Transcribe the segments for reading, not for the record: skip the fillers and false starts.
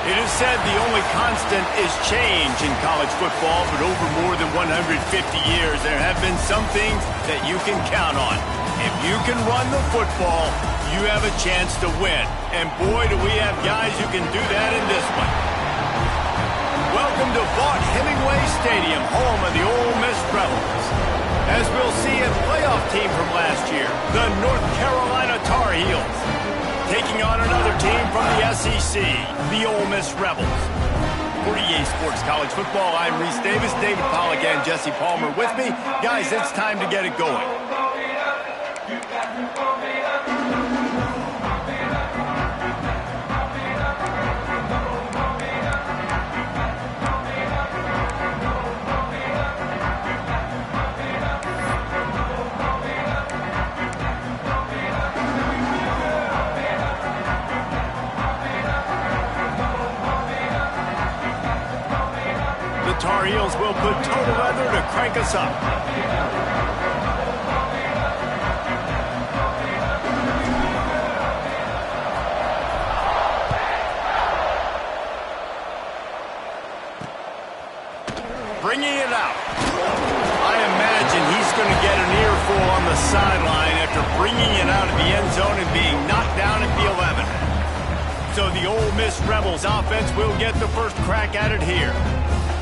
It is said the only constant is change in college football, but over more than 150 years, there have been some things that you can count on. If you can run the football, you have a chance to win. And boy, do we have guys who can do that in this one. Welcome to Vaught-Hemingway Stadium, home of the Ole Miss Rebels. As we'll see, a playoff team from last year, the North Carolina Tar Heels, taking on another team from the SEC, the Ole Miss Rebels. For EA Sports College Football, I'm Reese Davis, David Pollack, and Jesse Palmer with me. Guys, it's time to get it going. Tar Heels will put total weather to crank us up. Bringing it out. I imagine he's going to get an earful on the sideline after bringing it out of the end zone and being knocked down at the 11. So the Ole Miss Rebels offense will get the first crack at it here.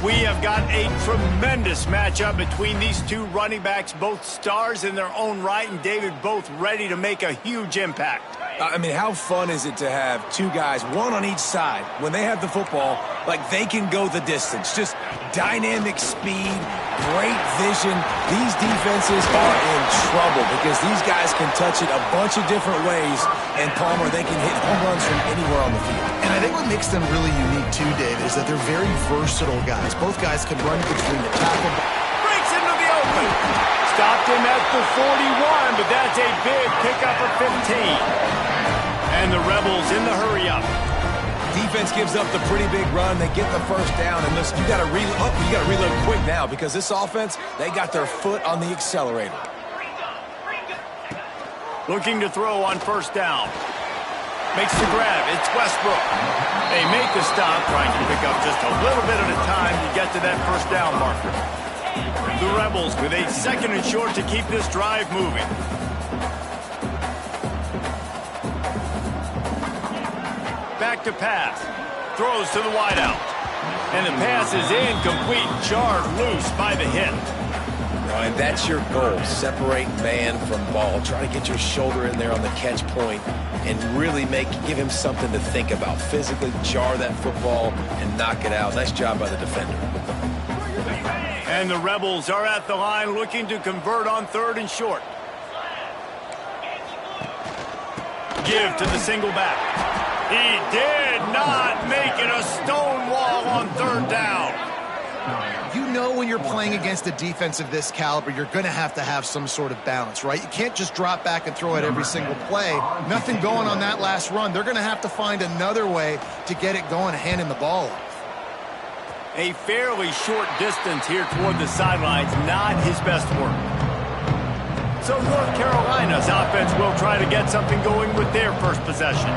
We have got a tremendous matchup between these two running backs, both stars in their own right, and David, both ready to make a huge impact. I mean, how fun is it to have two guys, one on each side, when they have the football, like they can go the distance. Just dynamic speed, great vision. These defenses are in trouble because these guys can touch it a bunch of different ways, and Palmer, they can hit home runs from anywhere on the field. And I think what makes them really unique, too, David, is that they're very versatile guys. Both guys can run between the tackle. Breaks into the open. Stopped him at the 41, but that's a big pickup of 15. And the Rebels in the hurry-up. Defense gives up the pretty big run. They get the first down, and listen, you got to reload quick now because this offense, they got their foot on the accelerator. Looking to throw on first down. Makes the grab. It's Westbrook. They make the stop, trying to pick up just a little bit at a time to get to that first down marker. The Rebels with a second and short to keep this drive moving. Back to pass. Throws to the wideout. And the pass is incomplete. Jarred loose by the hit. And that's your goal. Separate man from ball. Try to get your shoulder in there on the catch point and really give him something to think about. Physically jar that football and knock it out. Nice job by the defender. And the Rebels are at the line looking to convert on third and short. Give to the single back. He did not make it a stone wall on third down. You know when you're playing against a defense of this caliber, you're going to have some sort of balance, right? You can't just drop back and throw it every single play. Nothing going on that last run. They're going to have to find another way to get it going, handing the ball off. A fairly short distance here toward the sidelines, not his best work. So North Carolina's offense will try to get something going with their first possession.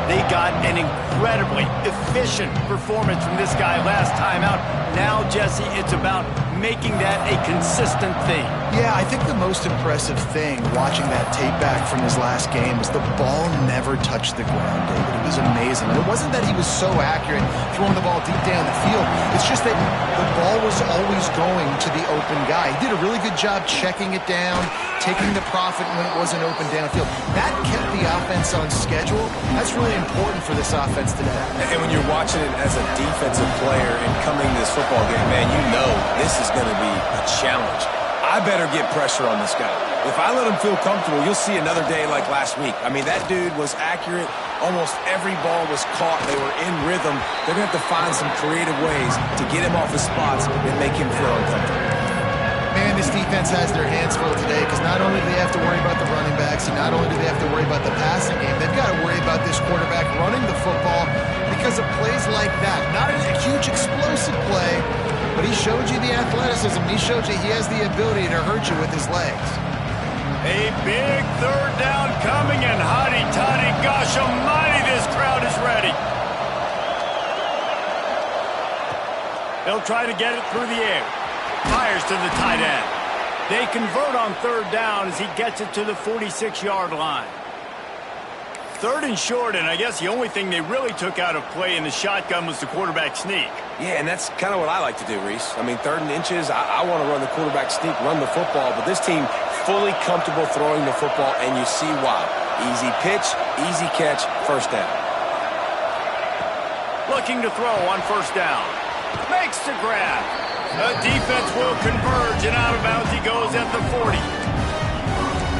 They got an incredibly efficient performance from this guy last time out. Now, Jesse, it's about making that a consistent thing. Yeah, I think the most impressive thing watching that tape back from his last game is the ball never touched the ground, David. It was amazing. And it wasn't that he was so accurate throwing the ball deep down the field. It's just that the ball was always going to the open guy. He did a really good job checking it down, taking the profit when it wasn't open downfield. That kept the offense on schedule. That's really important for this offense today. And when you're watching it as a defensive player and coming to this football game, man, you know this is going to be a challenge. I better get pressure on this guy. If I let him feel comfortable, you'll see another day like last week. I mean, that dude was accurate. Almost every ball was caught. They were in rhythm. They're going to have to find some creative ways to get him off his spots and make him feel uncomfortable. Man, this defense has their hands full today because not only do they have to worry about the running backs and not only do they have to worry about the passing game, they've got to worry about this quarterback running the football because of plays like that. Not a huge explosive play, but he showed you the athleticism. He showed you he has the ability to hurt you with his legs. A big third down coming, and hotty-toddy, gosh almighty, this crowd is ready. They'll try to get it through the air. Fires to the tight end. They convert on third down as he gets it to the 46-yard line. Third and short, and I guess the only thing they really took out of play in the shotgun was the quarterback sneak. Yeah, and that's kind of what I like to do, Reese. I mean, third and inches, I want to run the quarterback sneak, run the football, but this team fully comfortable throwing the football, and you see why. Easy pitch, easy catch, first down. Looking to throw on first down. Makes the grab. The defense will converge, and out of bounds he goes at the 40.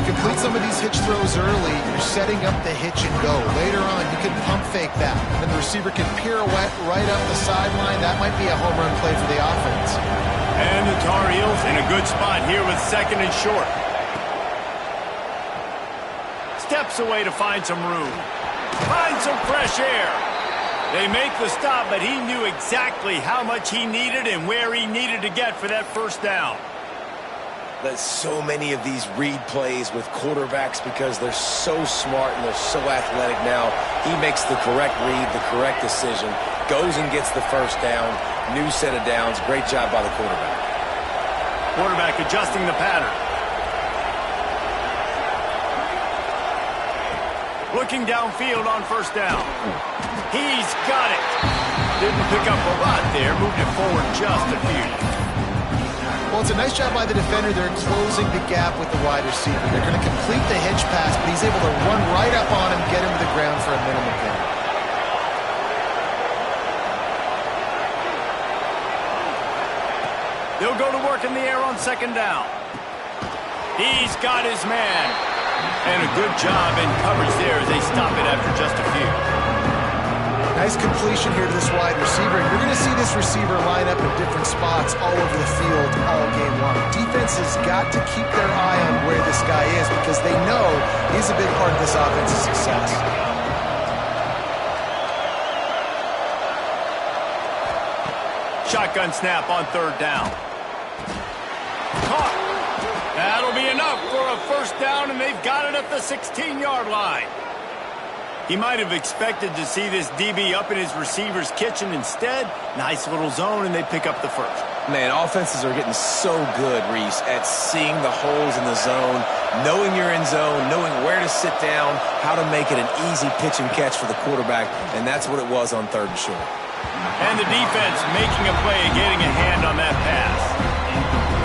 Complete some of these hitch throws early, you're setting up the hitch and go. Later on, you can pump fake that. And then the receiver can pirouette right up the sideline. That might be a home run play for the offense. And the Tar Heels in a good spot here with second and short. Steps away to find some room. Find some fresh air. They make the stop, but he knew exactly how much he needed and where he needed to get for that first down. There's so many of these read plays with quarterbacks because they're so smart and they're so athletic now. He makes the correct read, the correct decision, goes and gets the first down, new set of downs. Great job by the quarterback. Quarterback adjusting the pattern. Looking downfield on first down. He's got it. Didn't pick up a lot there, moved it forward just a few. Well, it's a nice job by the defender. They're closing the gap with the wide receiver. They're going to complete the hitch pass, but he's able to run right up on him, get him to the ground for a minimal gain. They'll go to work in the air on second down. He's got his man. And a good job in coverage there as they stop it after just a few. Nice completion here to this wide receiver. And you're going to see this receiver line up in different spots all over the field all game long. Defense has got to keep their eye on where this guy is because they know he's a big part of this offense's success. Shotgun snap on third down. Caught. That'll be enough for a first down, and they've got it at the 16-yard line. He might have expected to see this DB up in his receiver's kitchen. Instead, nice little zone, and they pick up the first. Man, offenses are getting so good, Reese, at seeing the holes in the zone, knowing you're in zone, knowing where to sit down, how to make it an easy pitch and catch for the quarterback, and that's what it was on third and short. And the defense making a play and getting a hand on that pass.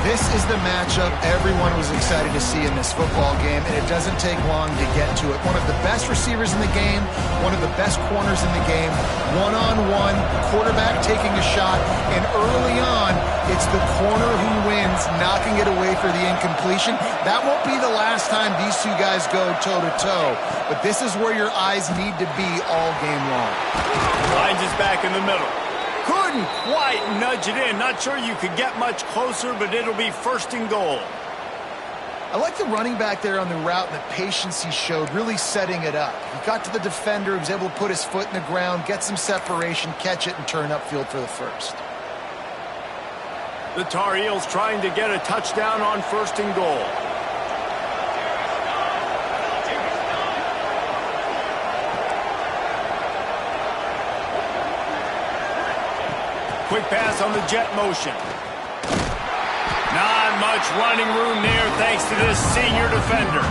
This is the matchup everyone was excited to see in this football game, and it doesn't take long to get to it. One of the best receivers in the game, one of the best corners in the game, one-on-one, quarterback taking a shot, and early on, it's the corner who wins, knocking it away for the incompletion. That won't be the last time these two guys go toe-to-toe, but this is where your eyes need to be all game long. Finds his back in the middle. Couldn't quite nudge it in. Not sure you could get much closer, but it'll be first and goal. I like the running back there on the route and the patience he showed, really setting it up. He got to the defender, he was able to put his foot in the ground, get some separation, catch it, and turn upfield for the first. The Tar Heels trying to get a touchdown on first and goal. quick pass on the jet motion. Not much running room there thanks to this senior defender.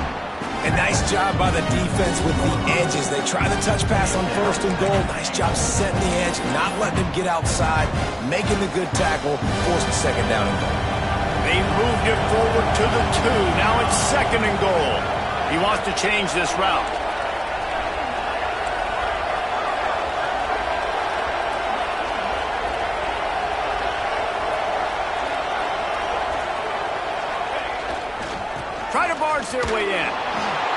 A nice job by the defense with the edges. They try the touch pass on 1st and goal. Nice job setting the edge, not letting him get outside, making the good tackle, forcing 2nd down and goal. They moved it forward to the 2. Now it's 2nd and goal. He wants to change this route. Try to barge their way in.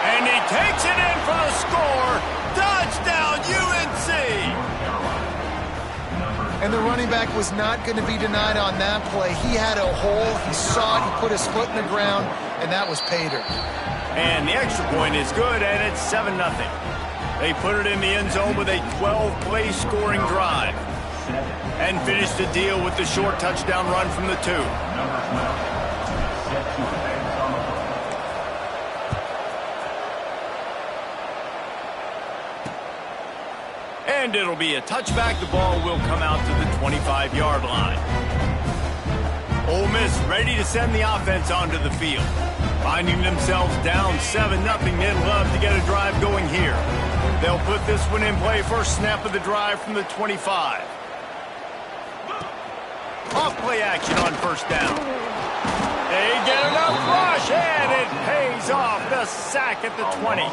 And he takes it in for the score. Touchdown, UNC! And the running back was not going to be denied on that play. He had a hole. He saw it. He put his foot in the ground, and that was pay dirt. And the extra point is good, and it's 7-0. They put it in the end zone with a 12-play scoring drive. And finished the deal with the short touchdown run from the 2. And it'll be a touchback. The ball will come out to the 25-yard line. Ole Miss ready to send the offense onto the field. Finding themselves down 7-0, they'd love to get a drive going here. They'll put this one in play. First snap of the drive from the 25. Off play action on 1st down. They get enough rush, and it pays off. The sack at the 20.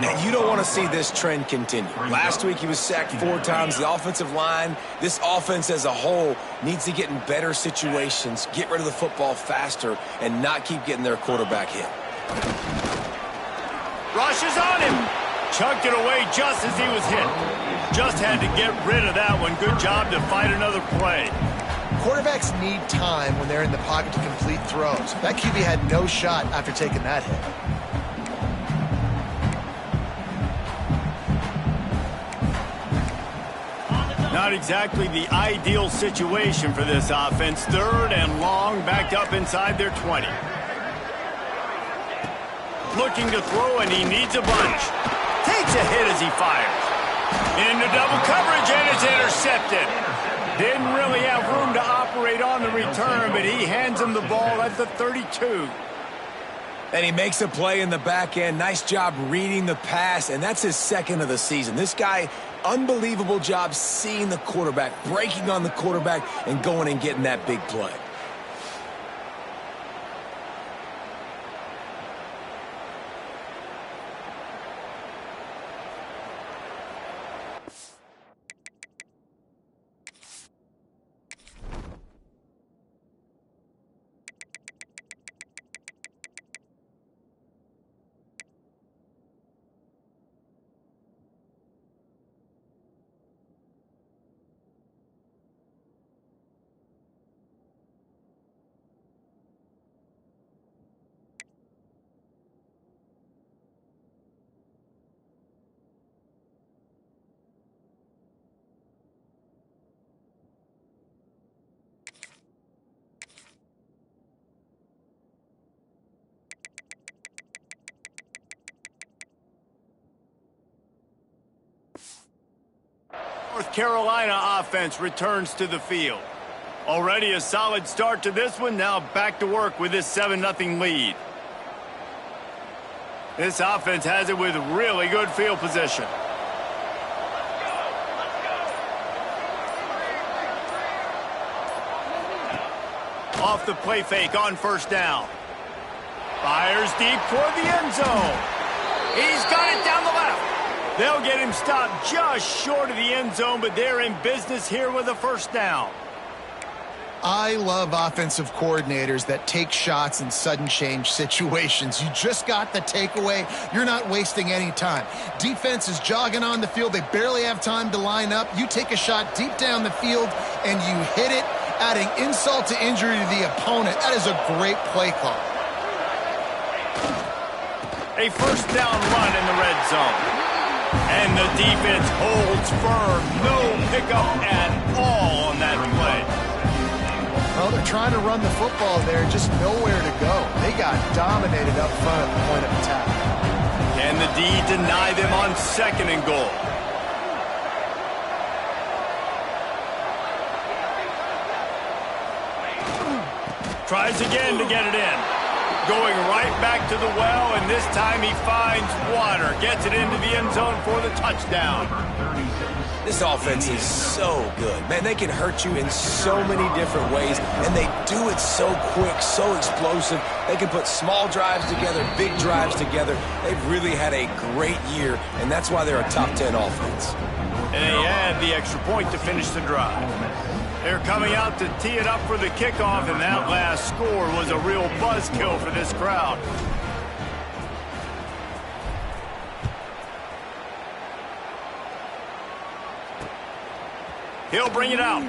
Now, you don't want to see this trend continue. Last week, he was sacked 4 times. The offensive line, this offense as a whole, needs to get in better situations, get rid of the football faster, and not keep getting their quarterback hit. Rushes on him. Chucked it away just as he was hit. Just had to get rid of that one. Good job to fight another play. Quarterbacks need time when they're in the pocket to complete throws. That QB had no shot after taking that hit. Not exactly the ideal situation for this offense. 3rd and long, backed up inside their 20. Looking to throw, and he needs a bunch. Takes a hit as he fires. Into double coverage, and it's intercepted. Didn't really have room to operate on the return, but he hands him the ball at the 32. And he makes a play in the back end. Nice job reading the pass, and that's his 2nd of the season. This guy, unbelievable job seeing the quarterback, breaking on the quarterback, and going and getting that big play. North Carolina offense returns to the field. Already a solid start to this one. Now back to work with this 7-0 lead. This offense has it with really good field position. Off the play fake on 1st down. Fires deep toward the end zone. He's got it down the left. They'll get him stopped just short of the end zone, but they're in business here with a 1st down. I love offensive coordinators that take shots in sudden change situations. You just got the takeaway. You're not wasting any time. Defense is jogging on the field. They barely have time to line up. You take a shot deep down the field, and you hit it, adding insult to injury to the opponent. That is a great play call. A 1st down run in the red zone. And the defense holds firm. No pickup at all on that play. Well, they're trying to run the football there, just nowhere to go. They got dominated up front at the point of attack. Can the D deny them on 2nd and goal? Tries again to get it in. Going right back to the well, and this time he finds water. Gets it into the end zone for the touchdown. This offense is so good. Man, they can hurt you in so many different ways, and they do it so quick, so explosive. They can put small drives together, big drives together. They've really had a great year, and that's why they're a top 10 offense. And they add the extra point to finish the drive. They're coming out to tee it up for the kickoff, and that last score was a real buzzkill for this crowd. He'll bring it out.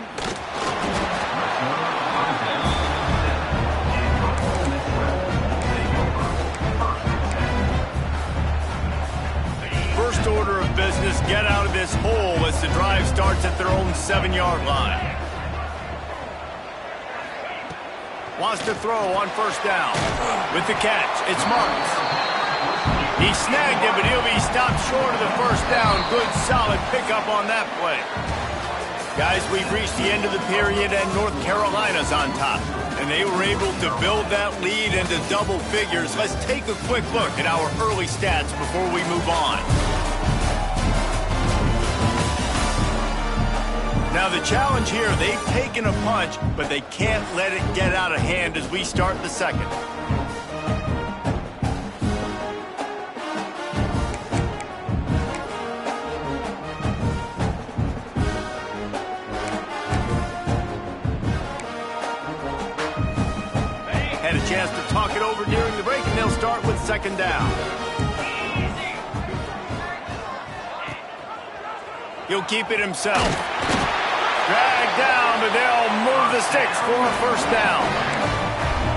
First order of business, get out of this hole as the drive starts at their own 7-yard line. Wants to throw on first down. With the catch, it's Marks. He snagged it, but he'll be stopped short of the first down. Good, solid pickup on that play. Guys, we've reached the end of the period, and North Carolina's on top. And they were able to build that lead into double figures. Let's take a quick look at our early stats before we move on. Now, the challenge here, they've taken a punch, but they can't let it get out of hand as we start the second. Had a chance to talk it over during the break, and they'll start with second down. He'll keep it himself. Dragged down, but they'll move the sticks for a first down.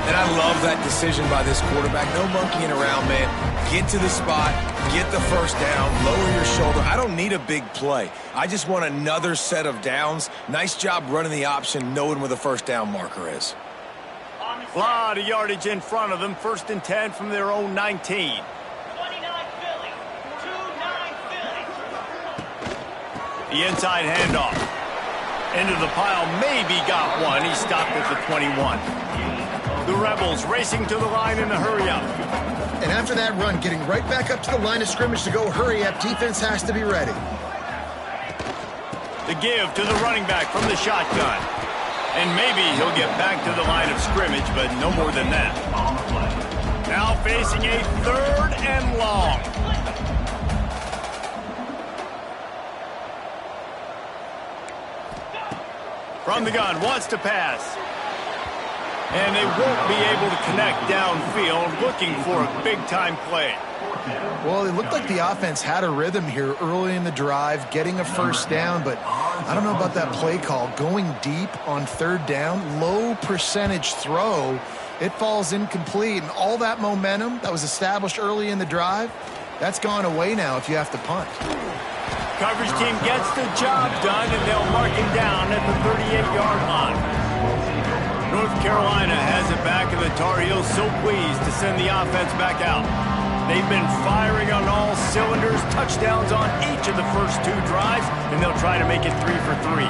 And I love that decision by this quarterback. No monkeying around, man. Get to the spot, get the first down, lower your shoulder. I don't need a big play. I just want another set of downs. Nice job running the option, knowing where the first down marker is. A lot of yardage in front of them. First and 10 from their own 19. 29 Philly. 2-9 Philly. The inside handoff. Into the pile, maybe got one. He stopped at the 21. The Rebels racing to the line in a hurry-up. And after that run, getting right back up to the line of scrimmage to go hurry-up, defense has to be ready. The give to the running back from the shotgun. And maybe he'll get back to the line of scrimmage, but no more than that. Now facing a 3rd and long. From the gun, wants to pass. And they won't be able to connect downfield, looking for a big-time play. Well, it looked like the offense had a rhythm here early in the drive, getting a first down, but I don't know about that play call. Going deep on 3rd down, low percentage throw, it falls incomplete, and all that momentum that was established early in the drive, that's gone away now if you have to punt. Coverage team gets the job done, and they'll mark him down at the 38-yard line. North Carolina has it back, and the Tar Heels so pleased to send the offense back out. They've been firing on all cylinders, touchdowns on each of the first 2 drives, and they'll try to make it 3 for 3.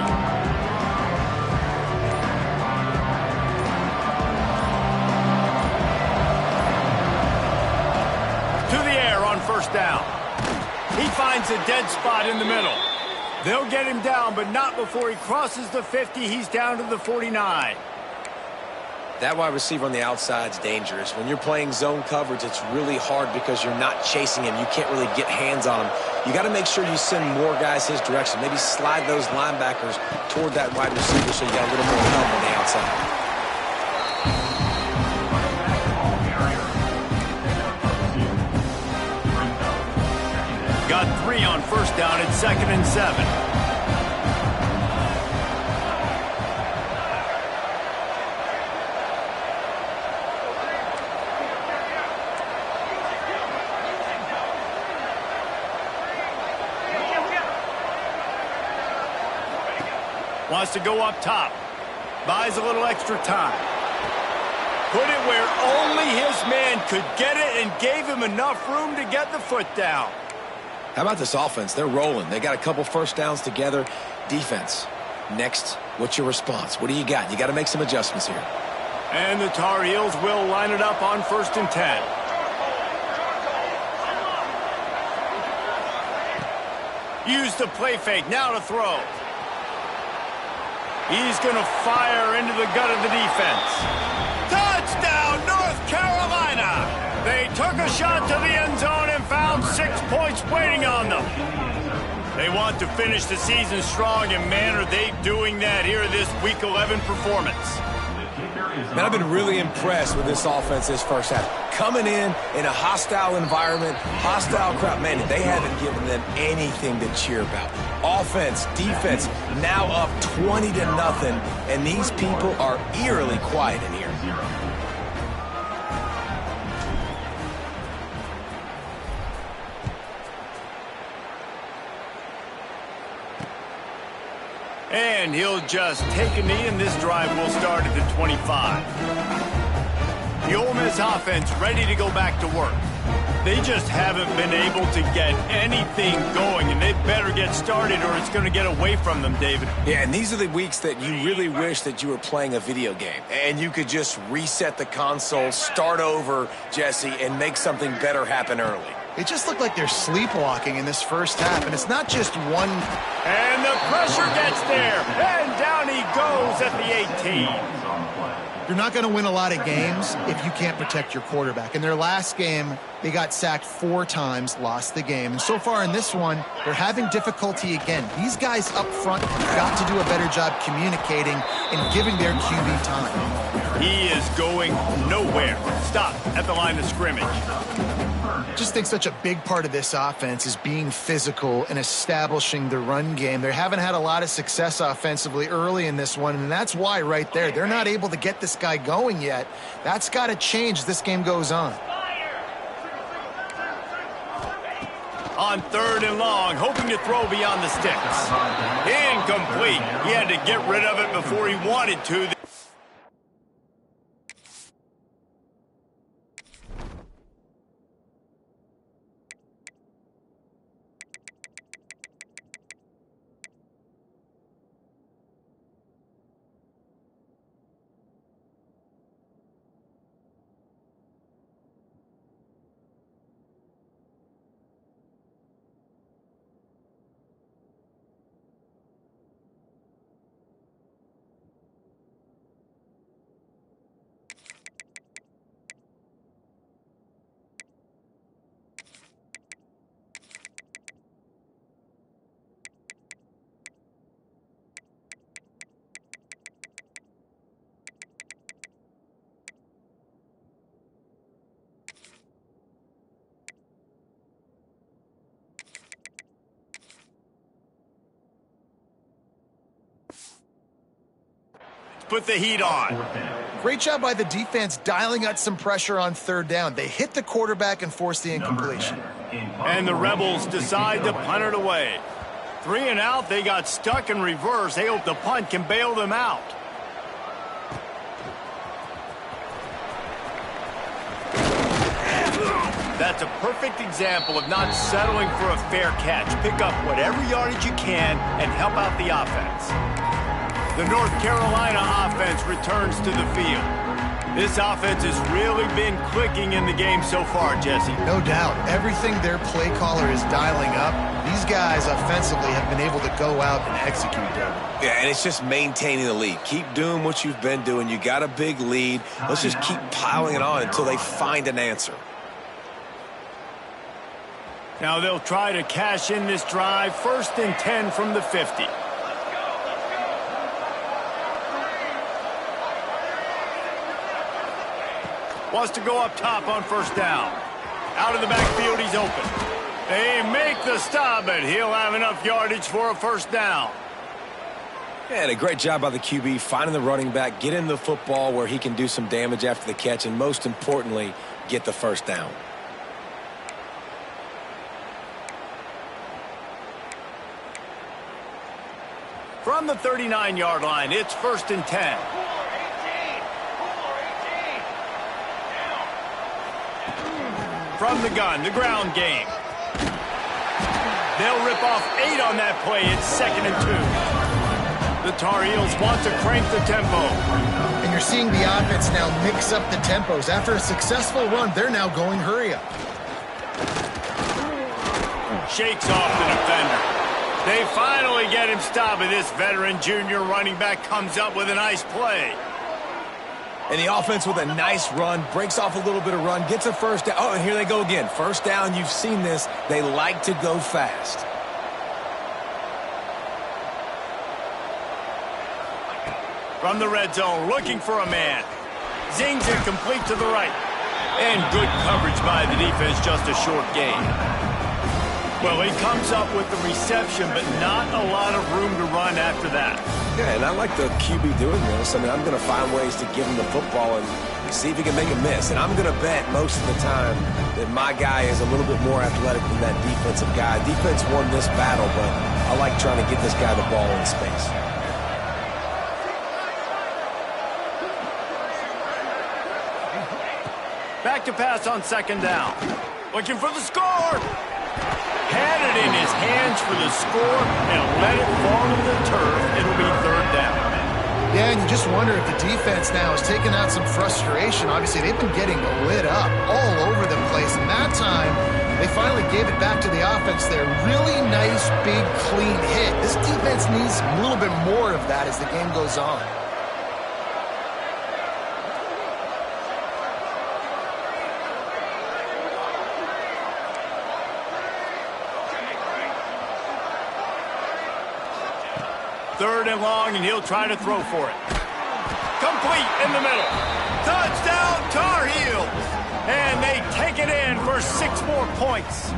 To the air on first down. He finds a dead spot in the middle. They'll get him down, but not before he crosses the 50. He's down to the 49. That wide receiver on the outside is dangerous. When you're playing zone coverage, it's really hard because you're not chasing him. You can't really get hands on him. You got to make sure you send more guys his direction. Maybe slide those linebackers toward that wide receiver so you got a little more help on the outside. Got 3 on first down at 2nd and 7. Wants to go up top. Buys a little extra time. Put it where only his man could get it and gave him enough room to get the foot down. How about this offense? They're rolling. They got a couple first downs together. Defense. Next, what's your response? What do you got? You got to make some adjustments here. And the Tar Heels will line it up on 1st and 10. Use the play fake, now to throw. He's going to fire into the gut of the defense. Touchdown, North Carolina! They took a shot to the end zone and found 6 points waiting on them. They want to finish the season strong, and man, are they doing that here in this Week 11 performance. Man, I've been really impressed with this offense this first half. Coming in a hostile environment, hostile crowd, man, they haven't given them anything to cheer about. Offense, defense, now up 20-0, and these people are eerily quiet in here. And he'll just take a knee, and this drive will start at the 25. The Ole Miss offense ready to go back to work. They just haven't been able to get anything going, and they better get started or it's going to get away from them, David. Yeah, and these are the weeks that you really wish that you were playing a video game and you could just reset the console, start over, Jesse, and make something better happen early. It just looked like they're sleepwalking in this first half, and it's not just one. And the pressure gets there, and down he goes at the 18. You're not going to win a lot of games if you can't protect your quarterback. In their last game, they got sacked 4 times, lost the game. And so far in this one, they're having difficulty again. These guys up front have got to do a better job communicating and giving their QB time. He is going nowhere. Stop at the line of scrimmage. Just think such a big part of this offense is being physical and establishing the run game. They haven't had a lot of success offensively early in this one, and that's why right there, they're not able to get this guy going yet. That's got to change as this game goes on. On 3rd and long, hoping to throw beyond the sticks. Incomplete. He had to get rid of it before he wanted to. Put the heat on. Great job by the defense dialing out some pressure on 3rd down. They hit the quarterback and forced the incompletion. And the Rebels decide to punt it away. 3 and out, they got stuck in reverse. They hope the punt can bail them out. That's a perfect example of not settling for a fair catch. Pick up whatever yardage you can and help out the offense. The North Carolina offense returns to the field. This offense has really been clicking in the game so far, Jesse. No doubt. Everything their play caller is dialing up, these guys offensively have been able to go out and execute, David. Yeah, and it's just maintaining the lead. Keep doing what you've been doing. You got a big lead. Let's just keep piling it on until they find an answer. Now they'll try to cash in this drive. 1st and 10 from the 50. Wants to go up top on 1st down. Out of the backfield, he's open. They make the stop, but he'll have enough yardage for a 1st down. Yeah, and a great job by the QB finding the running back, getting the football where he can do some damage after the catch, and most importantly, get the 1st down. From the 39-yard line, it's 1st and 10. From the gun, the ground game. They'll rip off 8 on that play. It's 2nd and 2. The Tar Heels want to crank the tempo. And you're seeing the offense now mix up the tempos. After a successful run, they're now going hurry up. Shakes off the defender. They finally get him stopped, and this veteran junior running back comes up with a nice play. And the offense with a nice run, breaks off a little bit of run, gets a first down. Oh, and here they go again. First down, you've seen this. They like to go fast. From the red zone, looking for a man. Zings it complete to the right. And good coverage by the defense, just a short gain. Well, he comes up with the reception, but not a lot of room to run after that. Yeah, and I like the QB doing this. I mean, I'm going to find ways to give him the football and see if he can make a miss. And I'm going to bet most of the time that my guy is a little bit more athletic than that defensive guy. Defense won this battle, but I like trying to get this guy the ball in space. Back to pass on second down. Looking for the score. Had it in his hands for the score and let it fall to the turf. It'll be third down. Yeah, and you just wonder if the defense now is taking out some frustration. Obviously, they've been getting lit up all over the place. And that time, they finally gave it back to the offense there. Really nice, big, clean hit. This defense needs a little bit more of that as the game goes on. Third and long, and he'll try to throw for it. Complete in the middle. Touchdown, Tar Heels. And they take it in for 6 more points.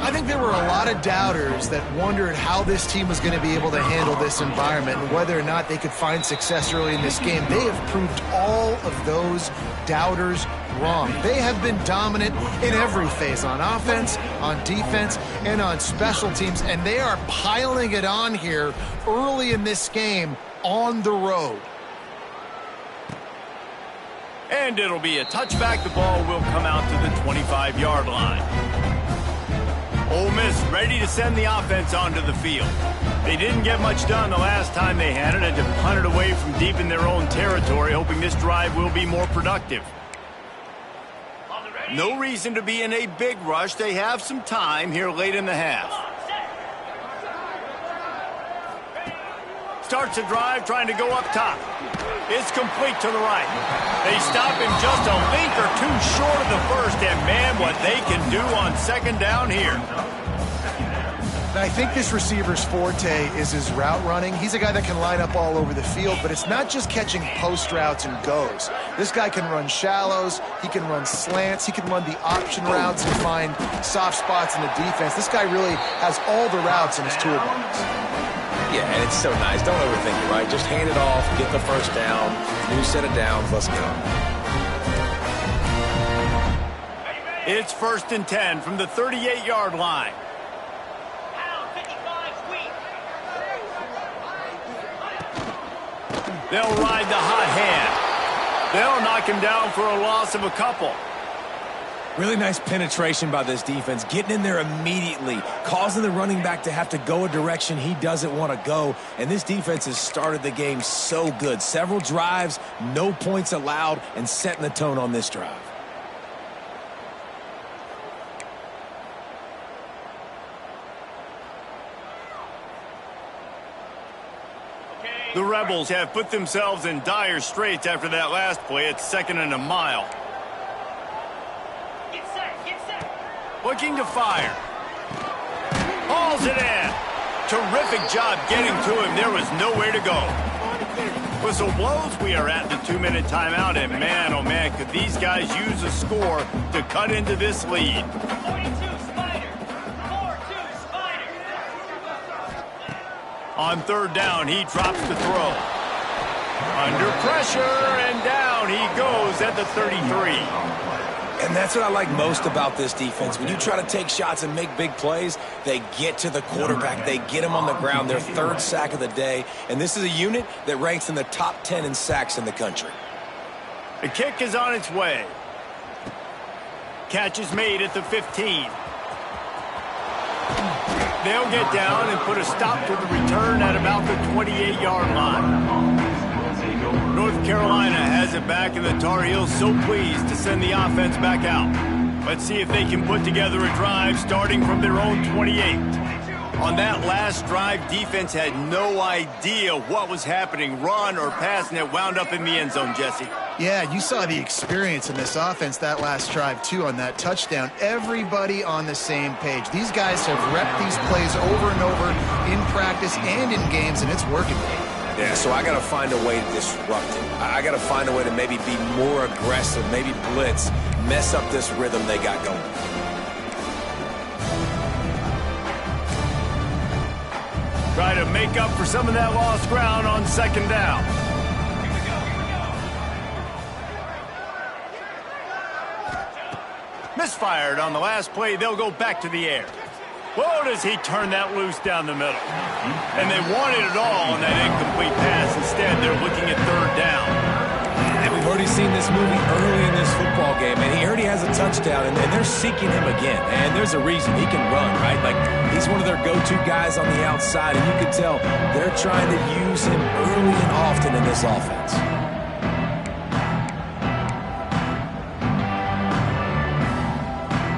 I think there were a lot of doubters that wondered how this team was going to be able to handle this environment and whether or not they could find success early in this game. They have proved all of those doubters wrong. They have been dominant in every phase, on offense, on defense, and on special teams, and they are piling it on here early in this game on the road. And it'll be a touchback. The ball will come out to the 25-yard line. Ole Miss ready to send the offense onto the field. They didn't get much done the last time they had it, and to punt it away from deep in their own territory, hoping this drive will be more productive. No reason to be in a big rush. They have some time here late in the half. Starts the drive, trying to go up top. It's complete to the right. They stop him just a link or two short of the first, and man, what they can do on second down here. I think this receiver's forte is his route running. He's a guy that can line up all over the field, but it's not just catching post routes and goes. This guy can run shallows, he can run slants, he can run the option routes and find soft spots in the defense. This guy really has all the routes in his toolbox. Yeah, and it's so nice. Don't overthink it, right? Just hand it off, get the first down, new set of downs, let's go. It's 1st and 10 from the 38-yard line. They'll ride the hot hand. They'll knock him down for a loss of a couple. Really nice penetration by this defense, getting in there immediately, causing the running back to have to go a direction he doesn't want to go. And this defense has started the game so good. Several drives, no points allowed, and setting the tone on this drive. The Rebels have put themselves in dire straits after that last play. It's 2nd and a mile. Get set. Looking to fire. Hauls it in. Terrific job getting to him. There was nowhere to go. Whistle blows. We are at the 2-minute timeout. And man, oh man, could these guys use a score to cut into this lead. 42 Spider. 4-2 Spider. On 3rd down, he drops the throw. Under pressure, and down he goes at the 33. And that's what I like most about this defense. When you try to take shots and make big plays, they get to the quarterback. They get him on the ground. Their 3rd sack of the day. And this is a unit that ranks in the top 10 in sacks in the country. The kick is on its way. Catch is made at the 15. They'll get down and put a stop to the return at about the 28-yard line. North Carolina has it back, and the Tar Heels so pleased to send the offense back out. Let's see if they can put together a drive starting from their own 28. On that last drive, defense had no idea what was happening, run or pass, and it wound up in the end zone, Jesse. Yeah, you saw the experience in this offense that last drive, too, on that touchdown. Everybody on the same page. These guys have repped these plays over and over in practice and in games, and it's working. Yeah, so I got to find a way to disrupt him. I got to find a way to maybe be more aggressive, maybe blitz, mess up this rhythm they got going. Try to make up for some of that lost ground on second down. Misfired on the last play. They'll go back to the air. Whoa, does he turn that loose down the middle. And they wanted it all on that incomplete pass. Instead, they're looking at third down. And we've already seen this movie early in this football game, and he already has a touchdown, and they're seeking him again. And there's a reason. He can run, right? Like, he's one of their go-to guys on the outside, and you can tell they're trying to use him early and often in this offense.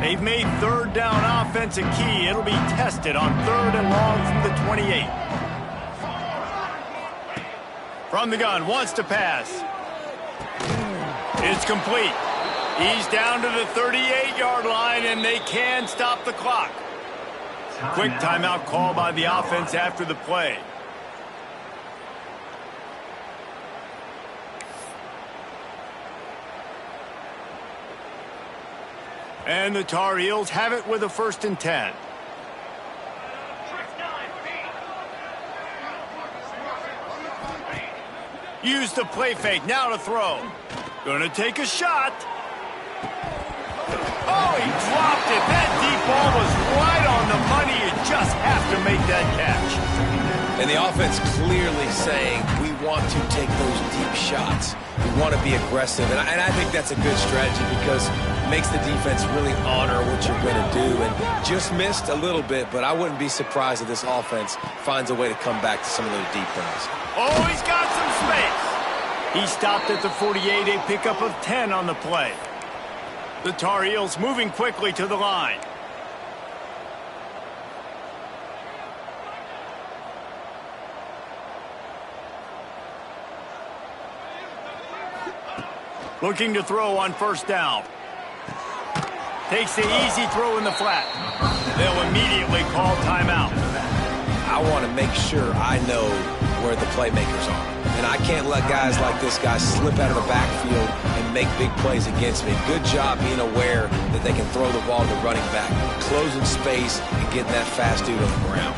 They've made third down offense a key. It'll be tested on third and long from the 28. From the gun, wants to pass. It's complete. He's down to the 38-yard line, and they can stop the clock. Quick timeout call by the offense after the play. And the Tar Heels have it with a 1st and 10. Use the play fake, now to throw. Gonna take a shot. Oh, he dropped it. That deep ball was right on the money. You just have to make that catch. And the offense clearly saying, we want to take those deep shots. We want to be aggressive. And I think that's a good strategy because it makes the defense really honor what you're going to do. And just missed a little bit, but I wouldn't be surprised if this offense finds a way to come back to some of those deep throws. Oh, he's got some space. He stopped at the 48, a pickup of 10 on the play. The Tar Heels moving quickly to the line. Looking to throw on 1st down. Takes the easy throw in the flat. They'll immediately call timeout. I want to make sure I know where the playmakers are. And I can't let guys like this guy slip out of the backfield and make big plays against me. Good job being aware that they can throw the ball to the running back, closing space and getting that fast dude on the ground.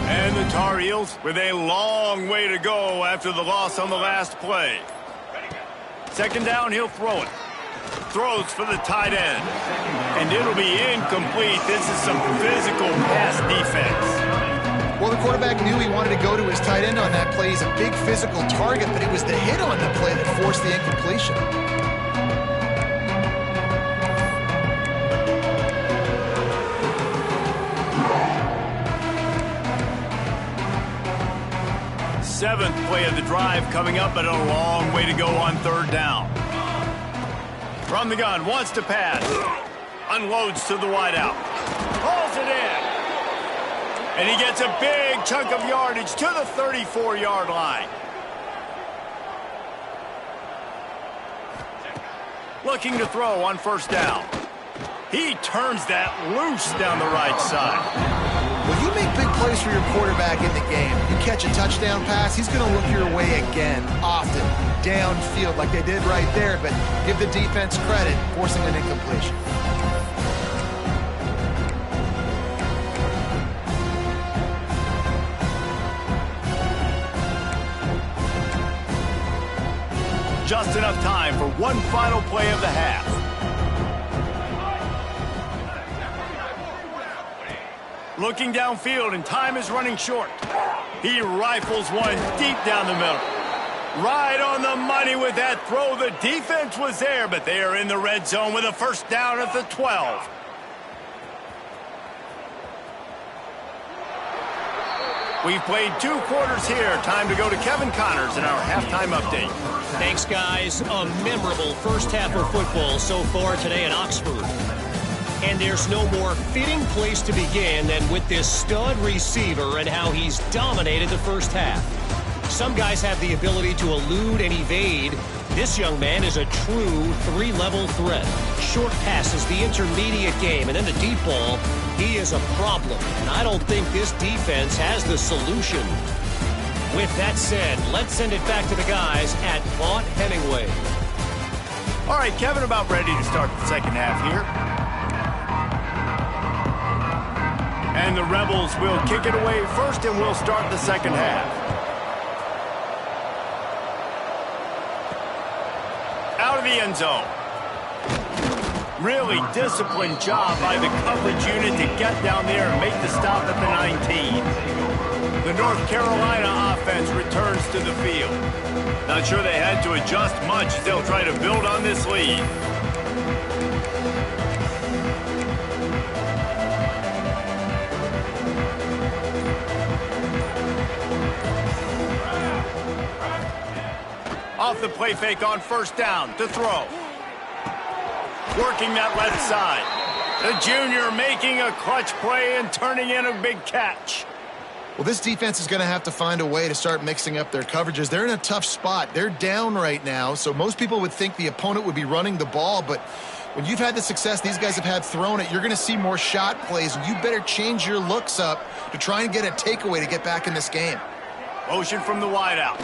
And the Tar Heels with a long way to go after the loss on the last play. 2nd down, he'll throw it. Throws for the tight end. And it'll be incomplete. This is some physical pass defense. Well, the quarterback knew he wanted to go to his tight end on that play. He's a big physical target, but it was the hit on the play that forced the incompletion. Seventh play of the drive coming up, but a long way to go on 3rd down. From the gun, wants to pass. Unloads to the wideout. Hauls it in. And he gets a big chunk of yardage to the 34-yard line. Looking to throw on 1st down. He turns that loose down the right side. When you make big plays for your quarterback in the game, you catch a touchdown pass, he's going to look your way again, often, downfield like they did right there, but give the defense credit, forcing an incompletion. Just enough time for one final play of the half. Looking downfield, and time is running short. He rifles one deep down the middle. Right on the money with that throw. The defense was there, but they are in the red zone with a first down at the 12. We've played 2 quarters here. Time to go to Kevin Connors in our halftime update. Thanks, guys. A memorable first half of football so far today in Oxford. And there's no more fitting place to begin than with this stud receiver and how he's dominated the first half. Some guys have the ability to elude and evade. This young man is a true 3-level threat. Short passes, the intermediate game, and then the deep ball. He is a problem, and I don't think this defense has the solution. With that said, let's send it back to the guys at Vaught Hemingway. All right, Kevin, about ready to start the second half here. And the Rebels will kick it away first, and we'll start the second half. Out of the end zone. Really disciplined job by the coverage unit to get down there and make the stop at the 19. The North Carolina offense returns to the field. Not sure they had to adjust much. They'll try to build on this lead. Off the play fake on first down to throw. Working that left side. The junior making a clutch play and turning in a big catch. Well, this defense is going to have to find a way to start mixing up their coverages. They're in a tough spot. They're down right now, so most people would think the opponent would be running the ball, but when you've had the success these guys have had throwing it, you're going to see more shot plays, and you better change your looks up to try and get a takeaway to get back in this game. Motion from the wideout.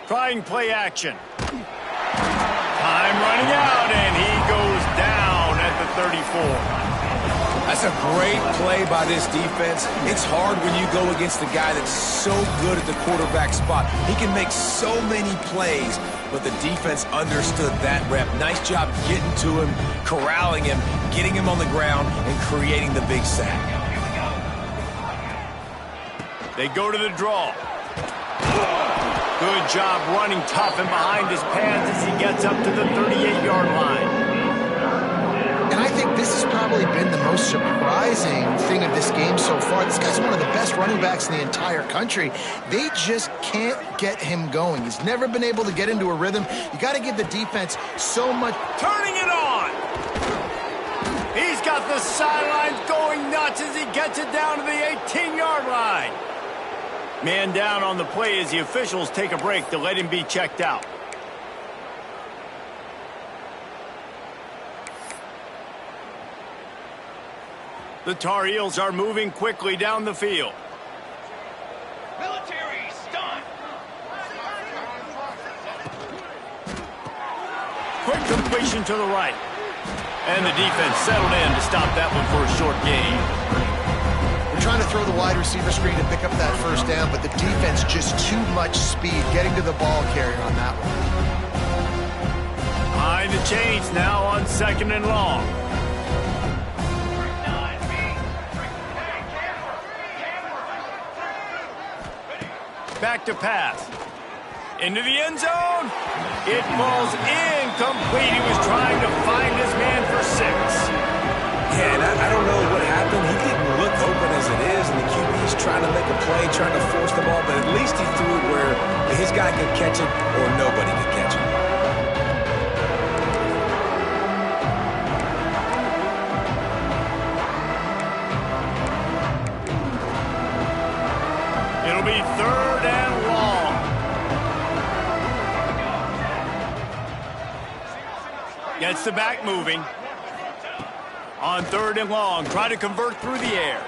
Trying play action. Time running out, and he goes down at the 34. That's a great play by this defense. It's hard when you go against a guy that's so good at the quarterback spot. He can make so many plays, but the defense understood that rep. Nice job getting to him, corralling him, getting him on the ground, and creating the big sack. They go to the draw. Good job running tough and behind his pads as he gets up to the 38-yard line. And I think this has probably been the most surprising thing of this game so far. This guy's one of the best running backs in the entire country. They just can't get him going. He's never been able to get into a rhythm. You got to give the defense so much. Turning it on. He's got the sidelines going nuts as he gets it down to the 18-yard line. Man down on the play as the officials take a break to let him be checked out. The Tar Heels are moving quickly down the field. Military, stun. Quick completion to the right. And the defense settled in to stop that one for a short gain. They're trying to throw the wide receiver screen to pick up that first down, but the defense just too much speed getting to the ball carrier on that one. Behind the chains now on second and long. Back to pass. Into the end zone. It falls incomplete. He was trying to find his man for 6. Yeah, and I don't know what happened. He didn't look open as it is, and the QB's trying to make a play, trying to force the ball, but at least he threw it where his guy could catch it or nobody could catch it. It'll be third and long. Gets the back moving. On third and long, try to convert through the air.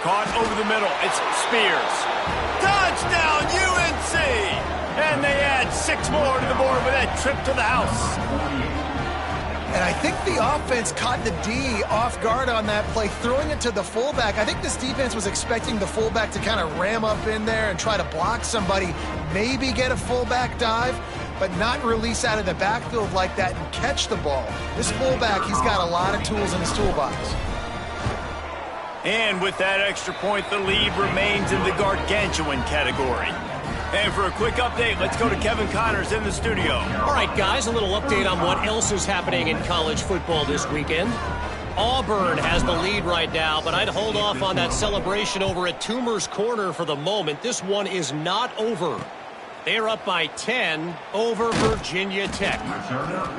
Caught over the middle. It's Spears. Touchdown, UNC! And they add 6 more to the board with that trip to the house. And I think the offense caught the D off guard on that play, throwing it to the fullback. I think this defense was expecting the fullback to kind of ram up in there and try to block somebody, maybe get a fullback dive, but not release out of the backfield like that and catch the ball. This fullback, he's got a lot of tools in his toolbox. And with that extra point, the lead remains in the gargantuan category. And for a quick update, let's go to Kevin Connors in the studio. All right, guys, a little update on what else is happening in college football this weekend. Auburn has the lead right now, but I'd hold off on that celebration over at Toomer's Corner for the moment. This one is not over. They're up by 10 over Virginia Tech.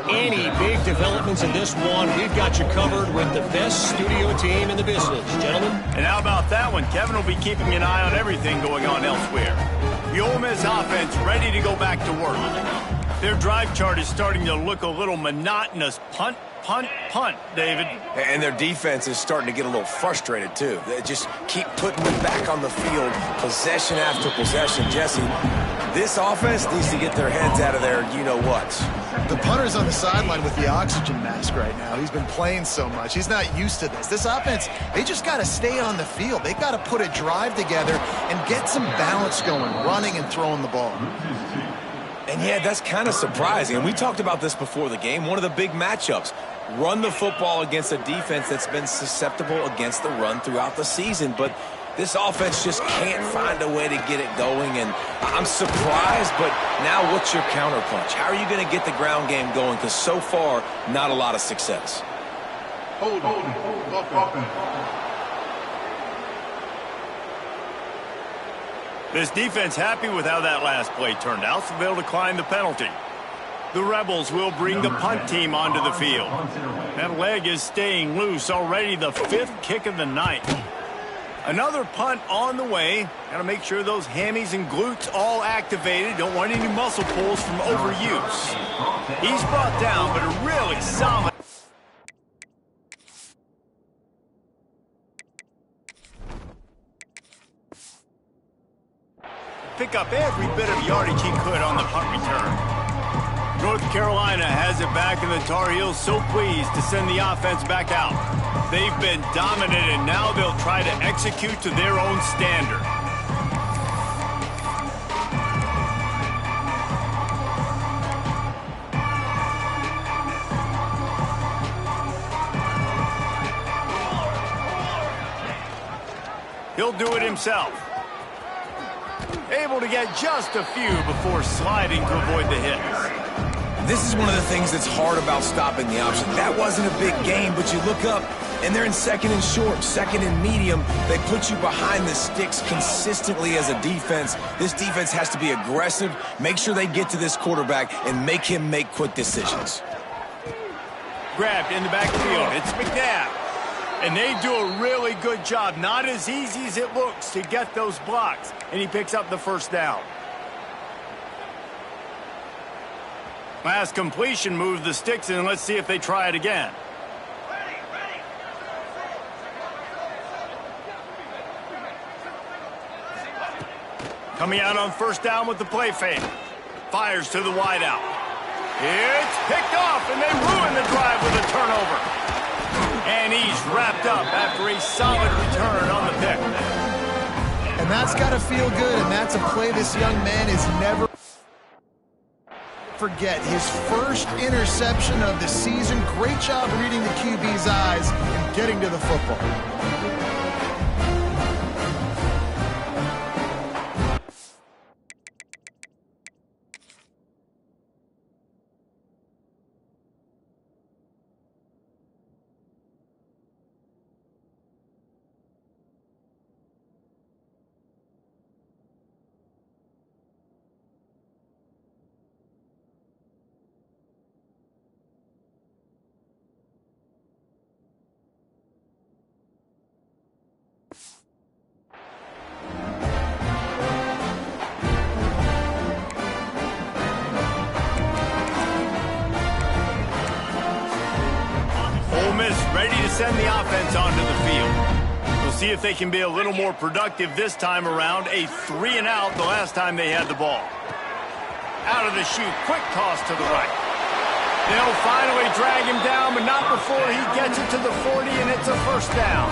Any big developments in this one, we've got you covered with the best studio team in the business, gentlemen. And how about that one? Kevin will be keeping an eye on everything going on elsewhere. The Ole Miss offense ready to go back to work. Their drive chart is starting to look a little monotonous. Punt, punt, punt, David. And their defense is starting to get a little frustrated, too. They just keep putting them back on the field, possession after possession. Jesse, this offense needs to get their heads out of their you-know-what. The punter's on the sideline with the oxygen mask right now. He's been playing so much. He's not used to this. This offense, they just got to stay on the field. They got to put a drive together and get some balance going, running and throwing the ball. And yeah, that's kind of surprising. And we talked about this before the game. One of the big matchups. Run the football against a defense that's been susceptible against the run throughout the season. But this offense just can't find a way to get it going. And I'm surprised, but now what's your counterpunch? How are you going to get the ground game going? Because so far, not a lot of success. Hold offense. This defense happy with how that last play turned out, so they'll decline the penalty. The Rebels will bring the punt team onto the field. That leg is staying loose, already the 5th kick of the night. Another punt on the way. Got to make sure those hammies and glutes all activated. Don't want any muscle pulls from overuse. He's brought down, but a really solid. Pick up every bit of yardage he could on the punt return. North Carolina has it back, and the Tar Heels so pleased to send the offense back out. They've been dominant, and now they'll try to execute to their own standard. He'll do it himself. Able to get just a few before sliding to avoid the hits. This is one of the things that's hard about stopping the option. That wasn't a big game, but you look up, and they're in second and short, second and medium. They put you behind the sticks consistently as a defense. This defense has to be aggressive, make sure they get to this quarterback, and make him make quick decisions. Grabbed in the backfield. It's McNabb. And they do a really good job. Not as easy as it looks to get those blocks. And he picks up the first down. Last completion moves the sticks in. Let's see if they try it again. Coming out on first down with the play fake. Fires to the wideout. It's picked off, and they ruin the drive with a turnover. And he's wrapped up after a solid return on the pick. And that's got to feel good, and that's a play this young man is never forget. His first interception of the season. Great job reading the QB's eyes and getting to the football. Ready to send the offense onto the field. We'll see if they can be a little more productive this time around. A 3-and-out the last time they had the ball. Out of the chute, quick toss to the right. They'll finally drag him down, but not before he gets it to the 40, and it's a first down.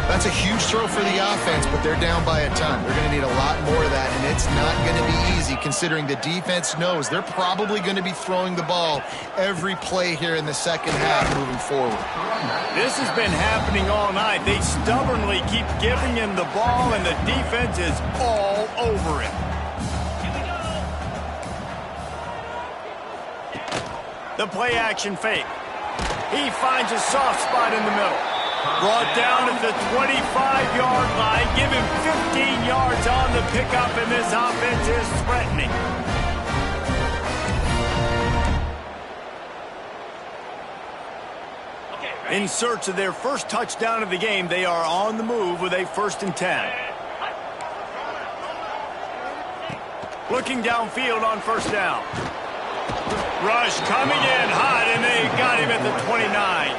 That's a huge throw for the offense, but they're down by a ton. They're going to need a lot more of that, and it's not going to be easy considering the defense knows they're probably going to be throwing the ball every play here in the second half moving forward. This has been happening all night. They stubbornly keep giving him the ball, and the defense is all over it. The play action fake. He finds a soft spot in the middle. Brought down at the 25-yard line. Give him 15 yards on the pickup, and this offense is threatening. In search of their first touchdown of the game, they are on the move with a 1st and 10. Looking downfield on 1st down. Rush coming in hot, and they got him at the 29.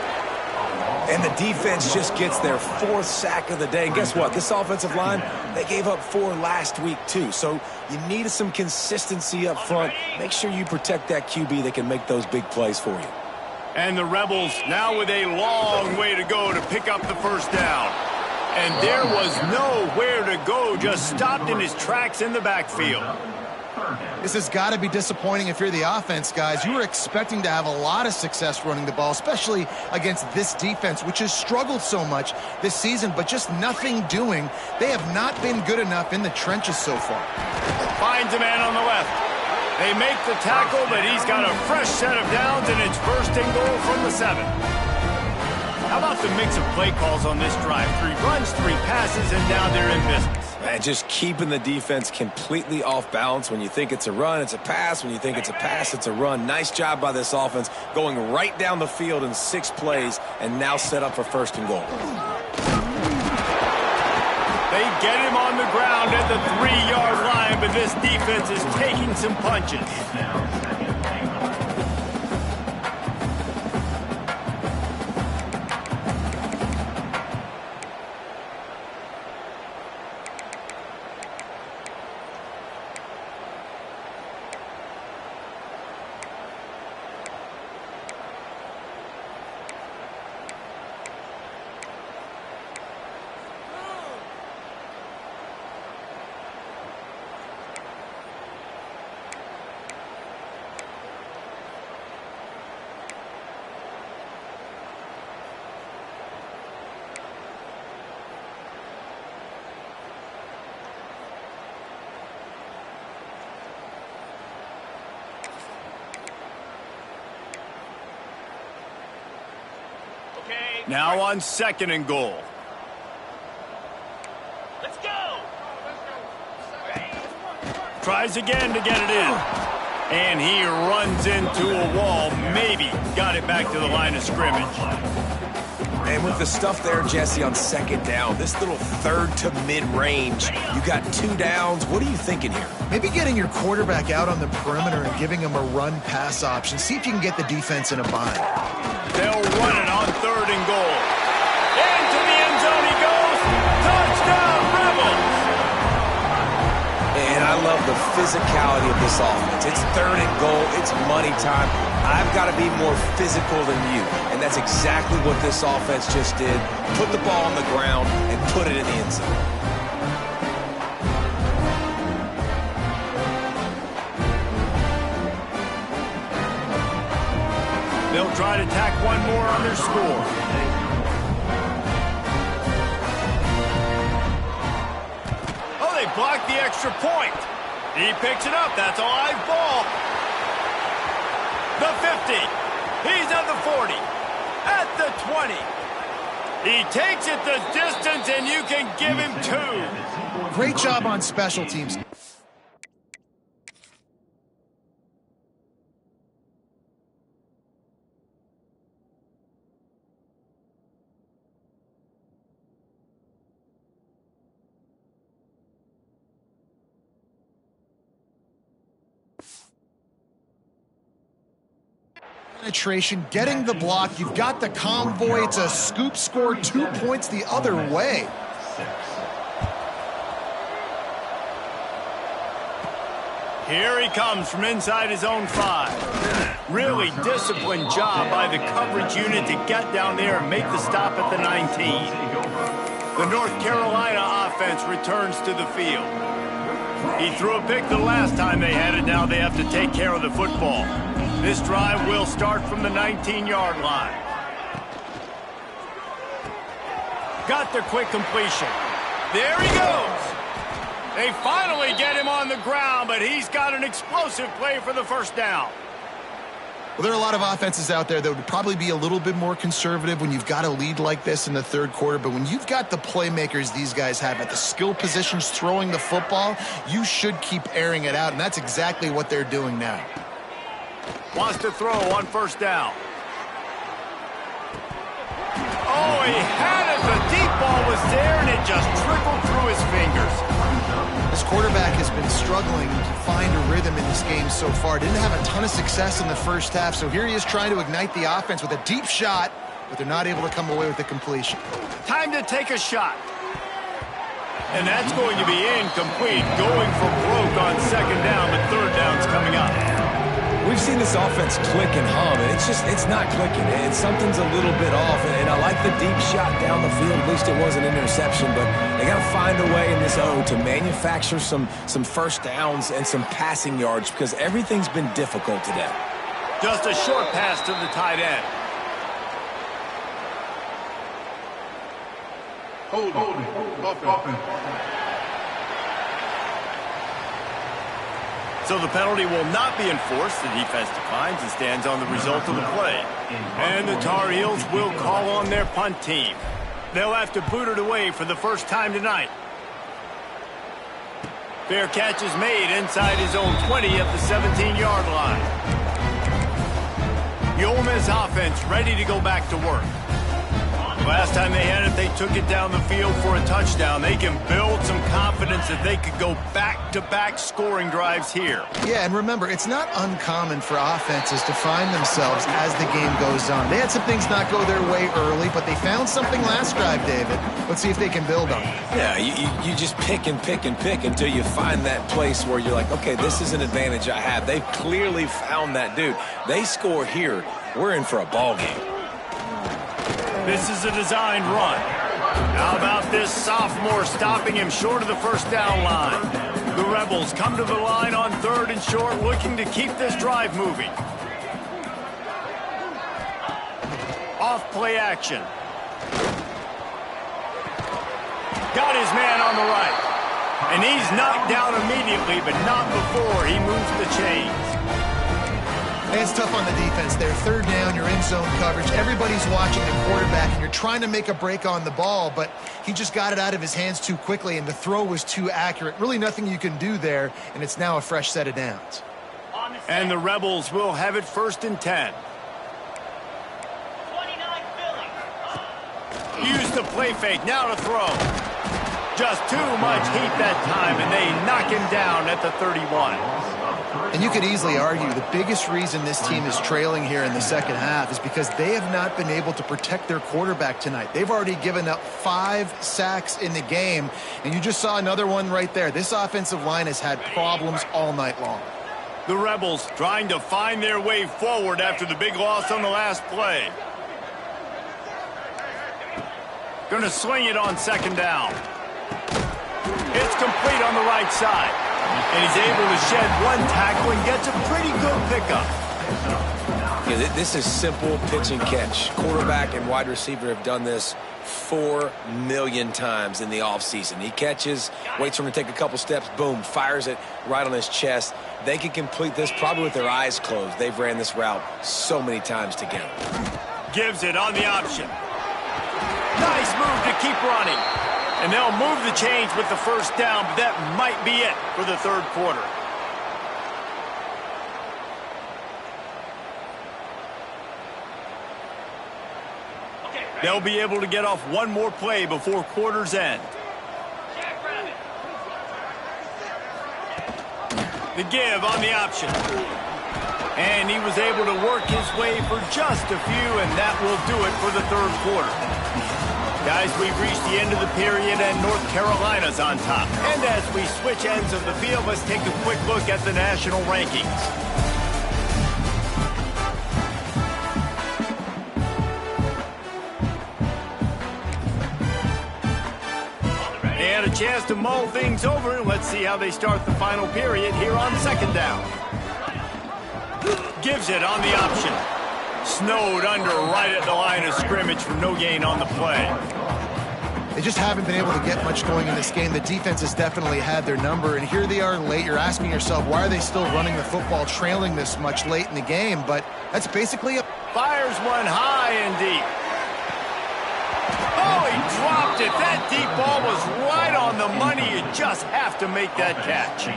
And the defense just gets their 4th sack of the day. And guess what? This offensive line, they gave up 4 last week too. So you need some consistency up front. Make sure you protect that QB that can make those big plays for you. And the Rebels now with a long way to go to pick up the 1st down. And there was nowhere to go, just stopped in his tracks in the backfield. This has got to be disappointing if you're the offense, guys. You were expecting to have a lot of success running the ball, especially against this defense, which has struggled so much this season, but just nothing doing. They have not been good enough in the trenches so far. Finds a man on the left. They make the tackle, but he's got a fresh set of downs, and it's 1st and goal from the 7. How about the mix of play calls on this drive? 3 runs, 3 passes, and now they're in business. And just keeping the defense completely off balance. When you think it's a run, it's a pass. When you think it's a pass, it's a run. Nice job by this offense, going right down the field in 6 plays, and now set up for 1st and goal. They get him on the ground at the 3-yard line, but this defense is taking some punches. Now on 2nd and goal. Let's go. Tries again to get it in. And he runs into a wall. Maybe got it back to the line of scrimmage. And with the stuff there, Jesse, on 2nd down, this little 3rd to mid-range, you got 2 downs. What are you thinking here? Maybe getting your quarterback out on the perimeter and giving him a run-pass option. See if you can get the defense in a bind. They'll run it on 3rd and goal. Into the end zone he goes. Touchdown, Rebels! And I love the physicality of this offense. It's 3rd and goal. It's money time. I've got to be more physical than you. And that's exactly what this offense just did. Put the ball on the ground and put it in the end zone. They'll try to tack one more on their score. Oh, they blocked the extra point. He picks it up. That's a live ball. The 50. He's at the 40. At the 20. He takes it the distance, and you can give him 2. Great job on special teams. Penetration, getting the block. You've got the convoy. It's a scoop score, 2 points the other way. Here he comes from inside his own 5. Really disciplined job by the coverage unit to get down there and make the stop at the 19. The North Carolina offense returns to the field. He threw a pick the last time they had it. Now they have to take care of the football. This drive will start from the 19-yard line. Got the quick completion. There he goes. They finally get him on the ground, but he's got an explosive play for the 1st down. Well, there are a lot of offenses out there that would probably be a little bit more conservative when you've got a lead like this in the third quarter. But when you've got the playmakers these guys have at the skill positions throwing the football, you should keep airing it out. And that's exactly what they're doing now. Wants to throw on first down. Oh, he had it. The deep ball was there, and it just trickled through his fingers. This quarterback has been struggling to find a rhythm in this game so far. Didn't have a ton of success in the first half, so here he is trying to ignite the offense with a deep shot, but they're not able to come away with the completion. Time to take a shot. And that's going to be incomplete. Going for broke on second down, but third down's coming up. We've seen this offense click and hum, and it's not clicking, and something's a little bit off. And I like the deep shot down the field. At least it was an interception, but they got to find a way in this O to manufacture some first downs and some passing yards because everything's been difficult today. Just a short pass to the tight end. Holding. So the penalty will not be enforced. The defense declines and stands on the result of the play. And the Tar Heels will call on their punt team. They'll have to boot it away for the first time tonight. Fair catch is made inside his own 20 at the 17-yard line. The Ole Miss offense ready to go back to work. Last time they had it, they took it down the field for a touchdown. They can build some confidence that they could go back-to-back scoring drives here. Yeah, and remember, it's not uncommon for offenses to find themselves as the game goes on. They had some things not go their way early, but they found something last drive, David. Let's see if they can build on it. Yeah, you just pick and pick and pick until you find that place where you're like, okay, this is an advantage I have. They've clearly found that dude. They score here, we're in for a ball game. This is a designed run. How about this sophomore stopping him short of the first down line? The Rebels come to the line on third and short, looking to keep this drive moving. Off play action. Got his man on the right. And he's knocked down immediately, but not before he moves the chains. And it's tough on the defense there. Third down, you're in zone coverage. Everybody's watching the quarterback, and you're trying to make a break on the ball, but he just got it out of his hands too quickly, and the throw was too accurate. Really nothing you can do there, and it's now a fresh set of downs. And the Rebels will have it 1st and 10. 29 Philly. Use the play fake, now to throw. Just too much heat that time, and they knock him down at the 31. And you could easily argue the biggest reason this team is trailing here in the second half is because they have not been able to protect their quarterback tonight. They've already given up 5 sacks in the game, and you just saw another one right there. This offensive line has had problems all night long. The Rebels trying to find their way forward after the big loss on the last play. Going to swing it on second down. It's complete on the right side. And he's able to shed one tackle and gets a pretty good pickup. Yeah, this is simple pitch and catch. Quarterback and wide receiver have done this 4 million times in the offseason. He catches, waits for him to take a couple steps, boom, fires it right on his chest. They can complete this probably with their eyes closed. They've ran this route so many times together. Gives it on the option. Nice move to keep running. And they'll move the chains with the first down, but that might be it for the third quarter. They'll be able to get off one more play before quarter's end. The give on the option. And he was able to work his way for just a few, and that will do it for the third quarter. Guys, we've reached the end of the period, and North Carolina's on top. And as we switch ends of the field, let's take a quick look at the national rankings. They had a chance to mull things over, and let's see how they start the final period here on second down. Gives it on the option. Snowed under right at the line of scrimmage for no gain on the play. They just haven't been able to get much going in this game. The defense has definitely had their number, and here they are late. You're asking yourself, why are they still running the football, trailing this much late in the game? But that's basically a... Fires one high and deep. Oh, he dropped it. That deep ball was right on the money. You just have to make that catch.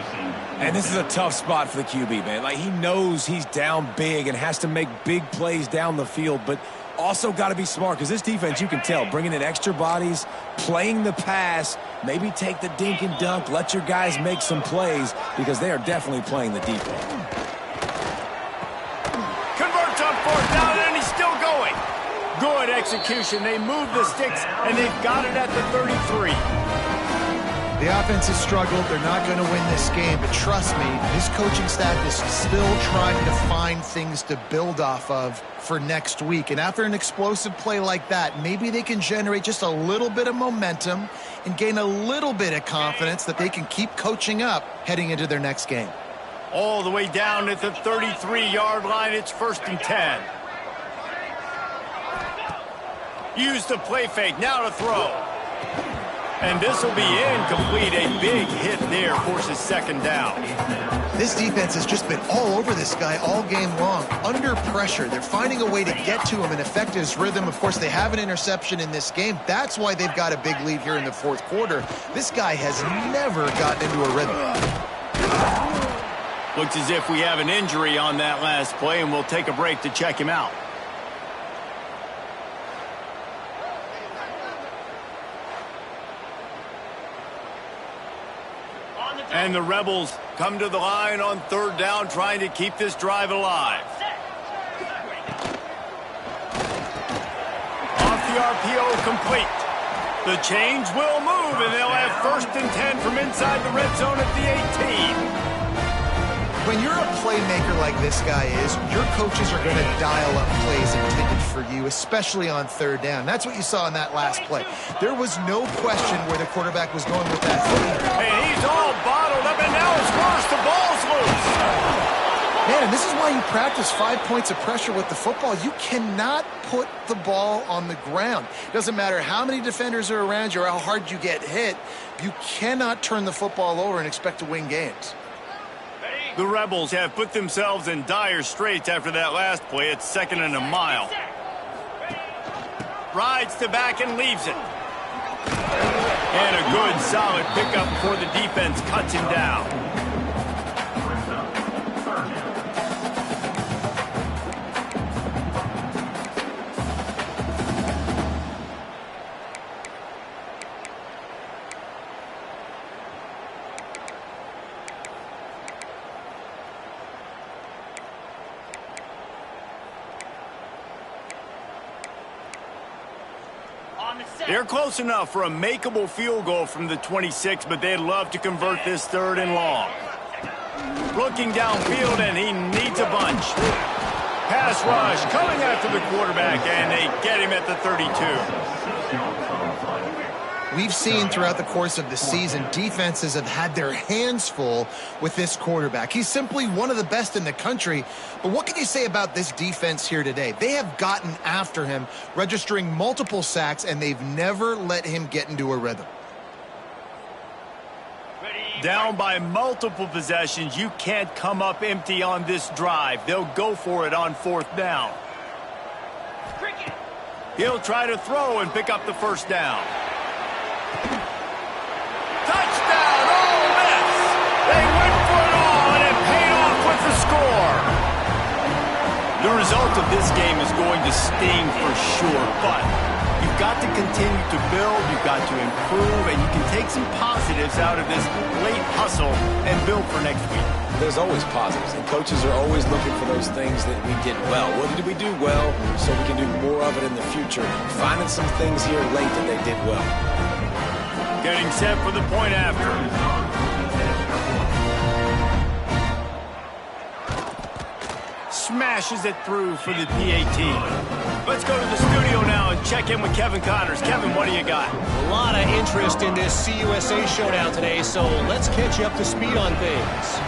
And this is a tough spot for the QB, man. Like, he knows he's down big and has to make big plays down the field, but also got to be smart, because this defense, you can tell, bringing in extra bodies, playing the pass, maybe take the dink and dunk, let your guys make some plays, because they are definitely playing the defense. Converts on fourth down, and he's still going. Good execution. They move the sticks, and they've got it at the 33. The offense has struggled. They're not going to win this game, but trust me, this coaching staff is still trying to find things to build off of for next week. And after an explosive play like that, maybe they can generate just a little bit of momentum and gain a little bit of confidence that they can keep coaching up heading into their next game. All the way down at the 33-yard line. It's 1st and 10. Use the play fake. Now to throw. And this will be incomplete. A big hit there forces 2nd down. This defense has just been all over this guy all game long. Under pressure, they're finding a way to get to him and affect his rhythm. Of course, they have an interception in this game. That's why they've got a big lead here in the 4th quarter. This guy has never gotten into a rhythm. Looks as if we have an injury on that last play, and we'll take a break to check him out. And the Rebels come to the line on 3rd down, trying to keep this drive alive. Off the RPO, complete. The change will move, and they'll have 1st and 10 from inside the red zone at the 18. When you're a playmaker like this guy is, your coaches are going to dial up plays intended for you, especially on 3rd down. That's what you saw in that last play. There was no question where the quarterback was going with that football. And he's all bottled up, and now it's worse. The ball's loose. Man, and this is why you practice 5 points of pressure with the football. You cannot put the ball on the ground. Doesn't matter how many defenders are around you or how hard you get hit. You cannot turn the football over and expect to win games. The Rebels have put themselves in dire straits after that last play. It's 2nd and a mile. Rides to back and leaves it. And a good, solid pickup before the defense cuts him down. They're close enough for a makeable field goal from the 26, but they'd love to convert this 3rd and long. Looking downfield, and he needs a bunch. Pass rush coming after the quarterback, and they get him at the 32. We've seen throughout the course of the season, defenses have had their hands full with this quarterback. He's simply one of the best in the country. But what can you say about this defense here today? They have gotten after him, registering multiple sacks, and they've never let him get into a rhythm. Down by multiple possessions, you can't come up empty on this drive. They'll go for it on 4th down. He'll try to throw and pick up the 1st down. Touchdown, Ole Miss! They went for it all, and it paid off with the score. The result of this game is going to sting for sure, but you've got to continue to build, you've got to improve, and you can take some positives out of this late hustle and build for next week. There's always positives, and coaches are always looking for those things that we did well. What did we do well so we can do more of it in the future? Finding some things here late that they did well. Getting set for the point after. Smashes it through for the PAT. Let's go to the studio now and check in with Kevin Connors. Kevin, what do you got? A lot of interest in this CUSA showdown today, so let's catch you up to speed on things.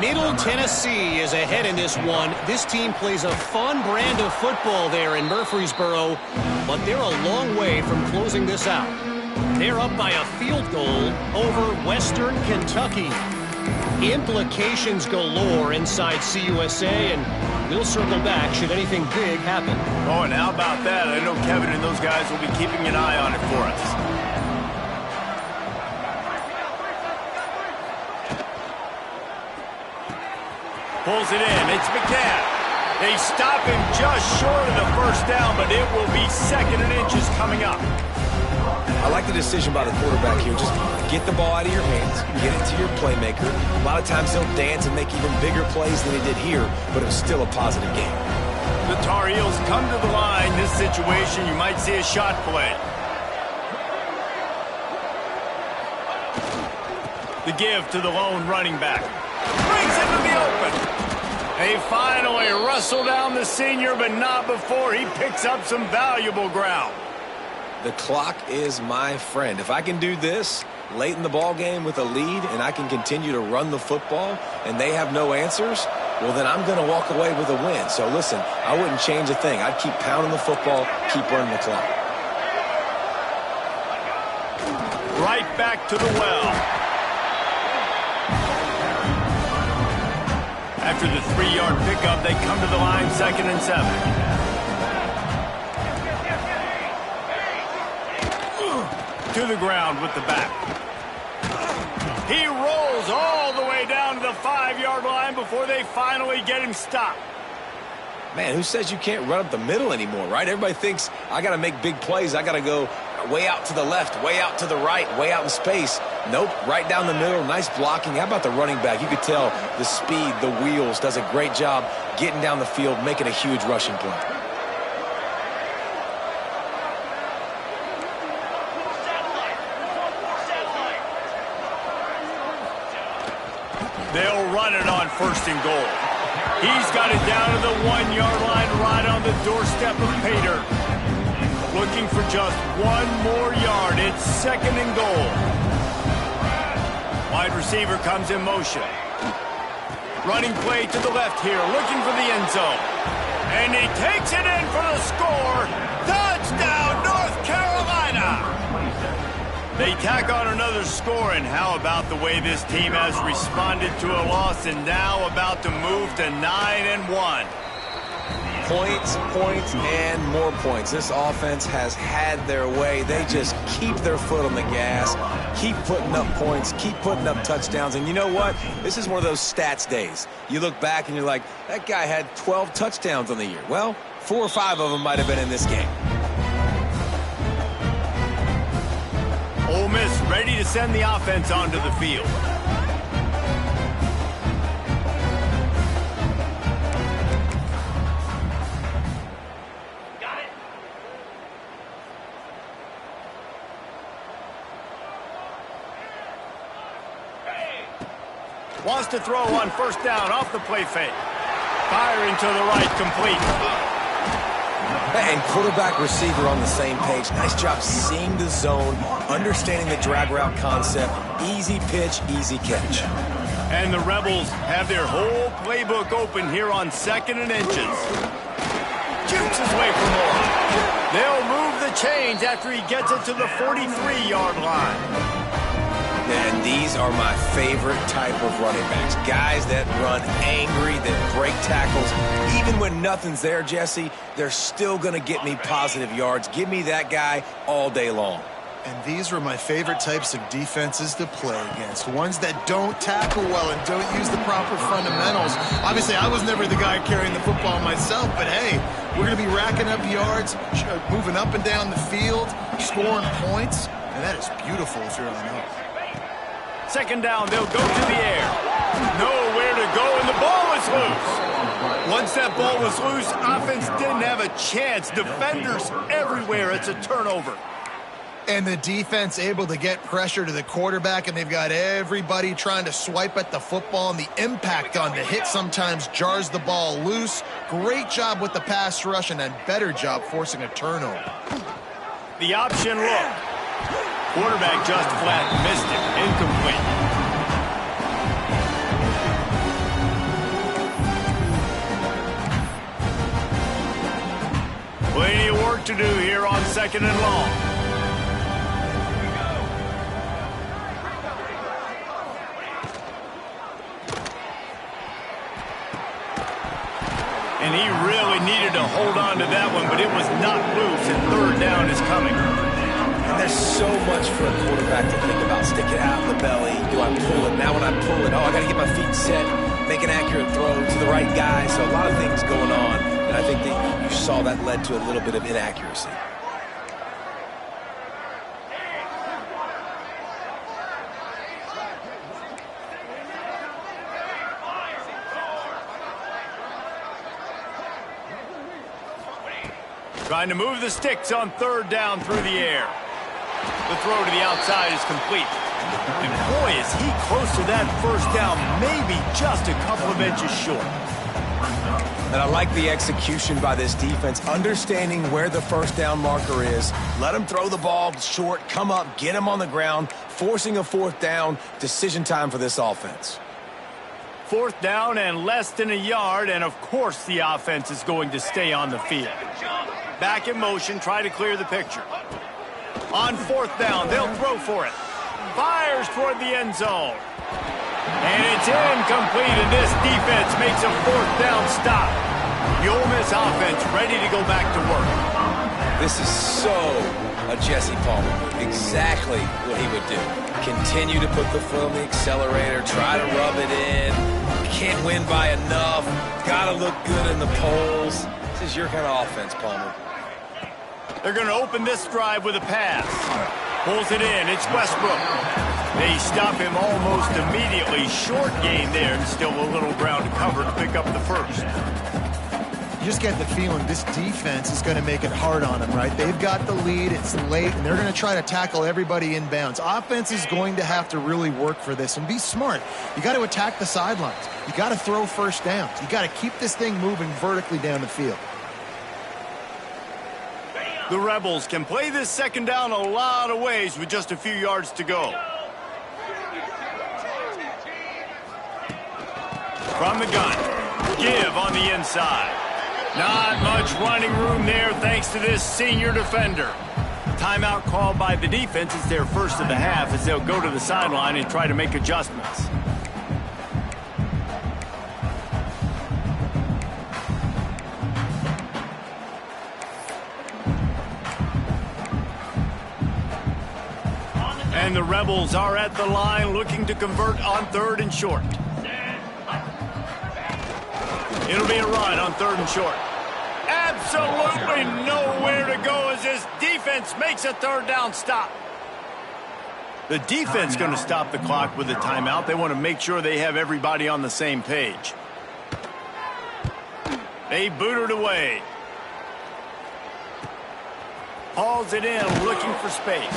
Middle Tennessee is ahead in this one. This team plays a fun brand of football there in Murfreesboro, but they're a long way from closing this out. They're up by a field goal over Western Kentucky. Implications galore inside CUSA, and we'll circle back should anything big happen. Oh, and how about that? I know Kevin and those guys will be keeping an eye on it for us. Pulls it in. It's McCann. They stop him just short of the first down, but it will be 2nd and inches coming up. I like the decision by the quarterback here. Just get the ball out of your hands, get it to your playmaker. A lot of times he'll dance and make even bigger plays than he did here, but it was still a positive game. The Tar Heels come to the line. This situation, you might see a shot play. The give to the lone running back. Brings him to the open. They finally wrestle down the senior, but not before he picks up some valuable ground. The clock is my friend. If I can do this late in the ball game with a lead and I can continue to run the football and they have no answers, well, then I'm going to walk away with a win. So listen, I wouldn't change a thing. I'd keep pounding the football, keep running the clock. Right back to the well. After the 3-yard pickup, they come to the line, 2nd and 7. To the ground with the back. He rolls all the way down to the 5-yard line before they finally get him stopped. Man, who says you can't run up the middle anymore, right? Everybody thinks I got to make big plays. I got to go way out to the left, way out to the right, way out in space. Nope, right down the middle. Nice blocking. How about the running back? You could tell the speed, the wheels, does a great job getting down the field, making a huge rushing play. They'll run it on 1st and goal. He's got it down to the 1-yard line right on the doorstep of Pater. Looking for just 1 more yard. It's 2nd and goal. Wide receiver comes in motion. Running play to the left here, looking for the end zone. And he takes it in for the score. Touchdown, North Carolina! They tack on another score, and how about the way this team has responded to a loss and now about to move to 9-1. Points, points, and more points. This offense has had their way. They just keep their foot on the gas, keep putting up points, keep putting up touchdowns. And you know what? This is one of those stats days. You look back and you're like, that guy had 12 touchdowns on the year. Well, 4 or 5 of them might have been in this game. Ole Miss ready to send the offense onto the field. Wants to throw on 1st down off the play fake. Firing to the right, complete. And quarterback receiver on the same page. Nice job seeing the zone, understanding the drag route concept. Easy pitch, easy catch. And the Rebels have their whole playbook open here on 2nd and inches. Jukes his way for more. They'll move the chains after he gets it to the 43-yard line. And these are my favorite type of running backs. Guys that run angry, that break tackles. Even when nothing's there, Jesse, they're still going to get me positive yards. Give me that guy all day long. And these are my favorite types of defenses to play against. Ones that don't tackle well and don't use the proper fundamentals. Obviously, I was never the guy carrying the football myself, but hey, we're going to be racking up yards, moving up and down the field, scoring points, and that is beautiful if you're on up. 2nd down, they'll go to the air. Nowhere to go, and the ball is loose. Once that ball was loose, offense didn't have a chance. Defenders everywhere. It's a turnover. And the defense able to get pressure to the quarterback, and they've got everybody trying to swipe at the football, and the impact on the hit sometimes jars the ball loose. Great job with the pass rush, and a better job forcing a turnover. The option look. Quarterback just flat missed it. Incomplete. Plenty of work to do here on 2nd and long. hold on to that one, but it was not loose, and third down is coming. And there's so much for a quarterback to think about. Stick it out in the belly. Do I pull it? Now when I pull it, I got to get my feet set, make an accurate throw to the right guy. So a lot of things going on, and I think that you saw that led to a little bit of inaccuracy. Trying to move the sticks on third down through the air. The throw to the outside is complete. And boy, is he close to that first down, maybe just a couple of inches short. And I like the execution by this defense, understanding where the first down marker is. Let him throw the ball short, come up, get him on the ground, forcing a fourth down. Decision time for this offense. Fourth down and less than a yard, and of course the offense is going to stay on the field. Back in motion, try to clear the picture. On fourth down, they'll throw for it. Fires toward the end zone. And it's incomplete, and this defense makes a fourth down stop. The Ole Miss offense ready to go back to work. This is so a Jesse Palmer move. Exactly what he would do. Continue to put the foot on the accelerator, try to rub it in. Can't win by enough. Gotta look good in the polls. This is your kind of offense, Palmer. They're going to open this drive with a pass. Pulls it in. It's Westbrook. They stop him almost immediately. Short gain there, and still a little ground to cover to pick up the first. You just get the feeling this defense is going to make it hard on them, right? They've got the lead. It's late, and they're going to try to tackle everybody inbounds. Offense is going to have to really work for this and be smart. You got to attack the sidelines. You got to throw first downs. You got to keep this thing moving vertically down the field. The Rebels can play this second down a lot of ways with just a few yards to go. From the gun, give on the inside. Not much running room there thanks to this senior defender. Timeout called by the defense. It's their first of the half as they'll go to the sideline and try to make adjustments. And the Rebels are at the line looking to convert on third and short. It'll be a run on third and short. Absolutely nowhere to go as this defense makes a third down stop. The defense going to stop the clock with a timeout. They want to make sure they have everybody on the same page. They boot it away. Hauls it in, looking for space.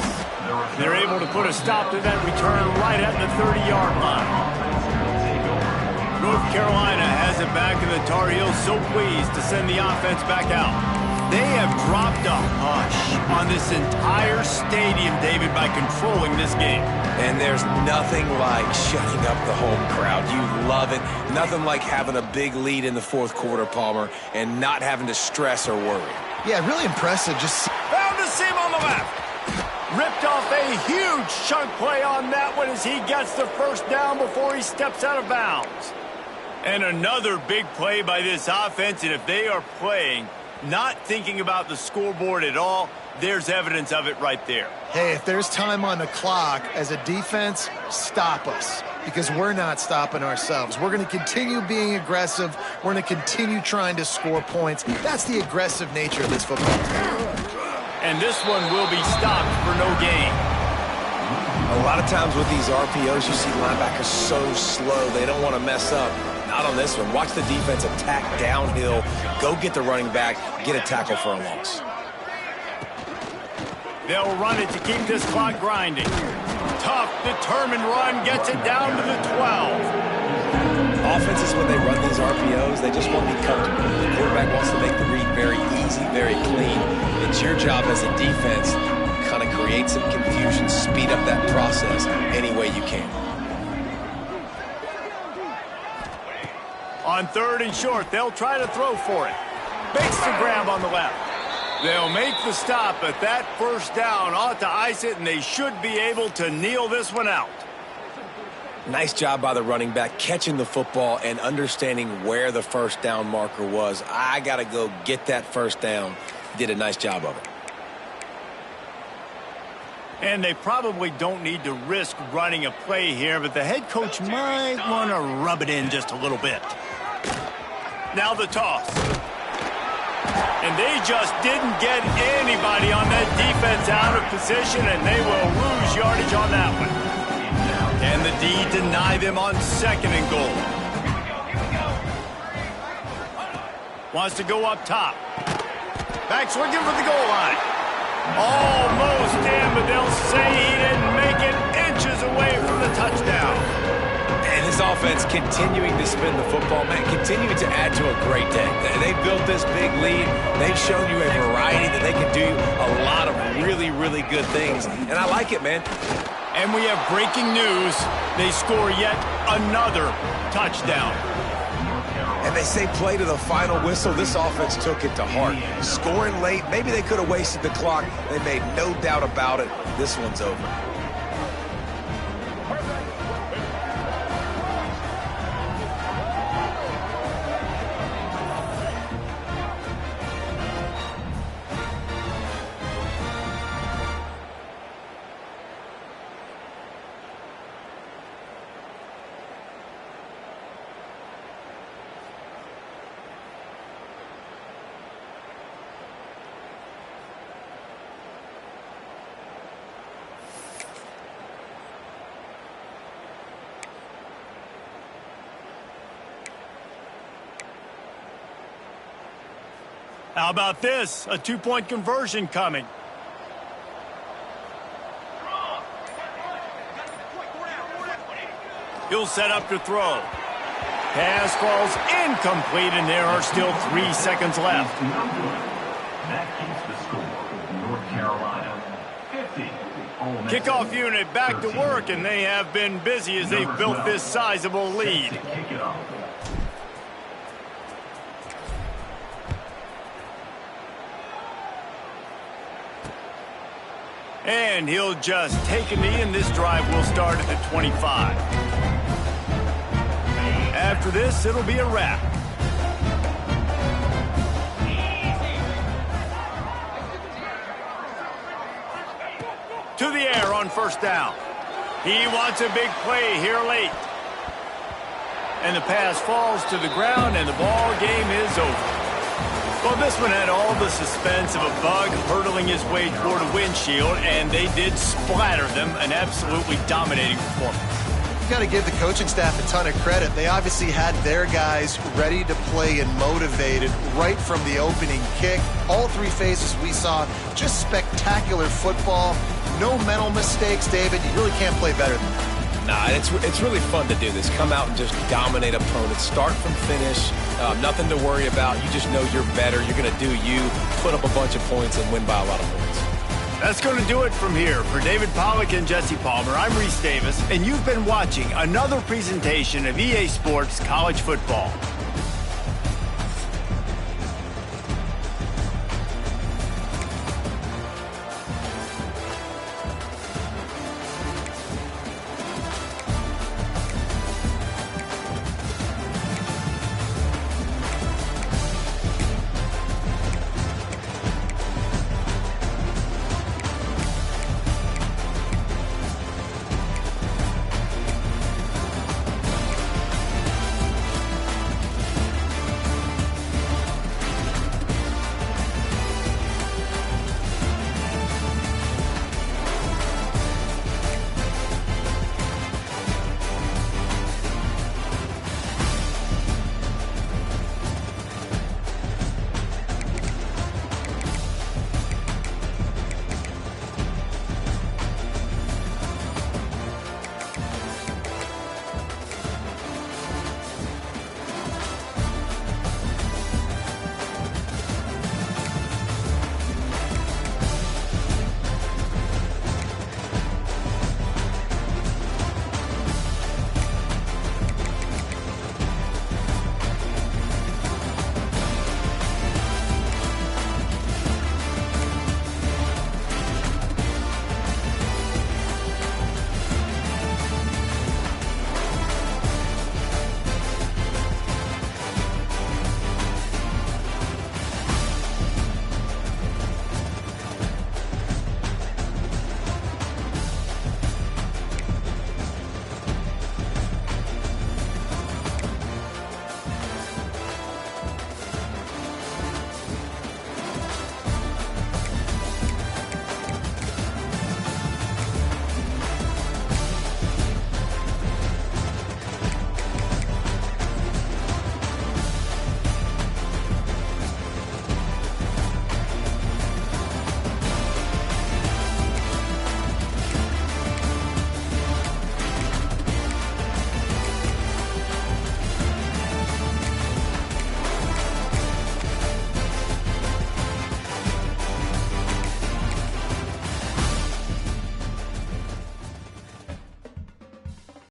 They're able to put a stop to that return right at the 30-yard line. North Carolina has it back, and the Tar Heels so pleased to send the offense back out. They have dropped a hush on this entire stadium, David, by controlling this game. And there's nothing like shutting up the home crowd. You love it. Nothing like having a big lead in the fourth quarter, Palmer, and not having to stress or worry. Yeah, really impressive. Just found the seam on the left. Ripped off a huge chunk play on that one as he gets the first down before he steps out of bounds. And another big play by this offense, and if they are playing, not thinking about the scoreboard at all, there's evidence of it right there. Hey, if there's time on the clock, as a defense, stop us. Because we're not stopping ourselves. We're going to continue being aggressive. We're going to continue trying to score points. That's the aggressive nature of this football team. And this one will be stopped for no gain. A lot of times with these RPOs, you see linebackers so slow, they don't want to mess up. Not on this one. Watch the defense attack downhill, go get the running back, get a tackle for a loss. They'll run it to keep this clock grinding. Tough, determined run, gets it down to the 12. Offenses, when they run these RPOs, they just want to be comfortable. The quarterback wants to make the read very easy, very clean. It's your job as a defense to kind of create some confusion, speed up that process any way you can. On third and short, they'll try to throw for it. Makes the grab on the left. They'll make the stop, but that first down ought to ice it, and they should be able to kneel this one out. Nice job by the running back, catching the football and understanding where the first down marker was. I got to go get that first down. Did a nice job of it. And they probably don't need to risk running a play here, but the head coach might want to rub it in just a little bit. Now the toss. And they just didn't get anybody on that defense out of position, and they will lose yardage on that one. And the D deny them on 2nd and goal. Wants to go up top. Back's looking for the goal line. Almost in, but they'll say he didn't make it, inches away from the touchdown. And this offense continuing to spin the football, man, continuing to add to a great day. They built this big lead. They've shown you a variety that they can do a lot of really, really good things. And I like it, man. And we have breaking news. They score yet another touchdown. And they say play to the final whistle. This offense took it to heart. Scoring late, maybe they could have wasted the clock. They made no doubt about it. This one's over. How about this? A 2-point conversion coming. He'll set up to throw. Pass falls incomplete, and there are still 3 seconds left. That keeps the score. North Carolina 50. Kickoff unit back to work, and they have been busy as they've built this sizable lead. Kick it off. And he'll just take a knee, and this drive will start at the 25. After this, it'll be a wrap. To the air on 1st down. He wants a big play here late. And the pass falls to the ground, and the ball game is over. Well, this one had all the suspense of a bug hurtling his way toward a windshield, and they did splatter them. An absolutely dominating performance. Got to give the coaching staff a ton of credit. They obviously had their guys ready to play and motivated right from the opening kick. All 3 phases we saw, just spectacular football. No mental mistakes, David. You really can't play better than that. Nah, it's really fun to do this. Come out and just dominate opponents. Start from finish. Nothing to worry about. You just know you're better. You're going to do you, put up a bunch of points, and win by a lot of points. That's going to do it from here. For David Pollack and Jesse Palmer, I'm Reese Davis, and you've been watching another presentation of EA Sports College Football.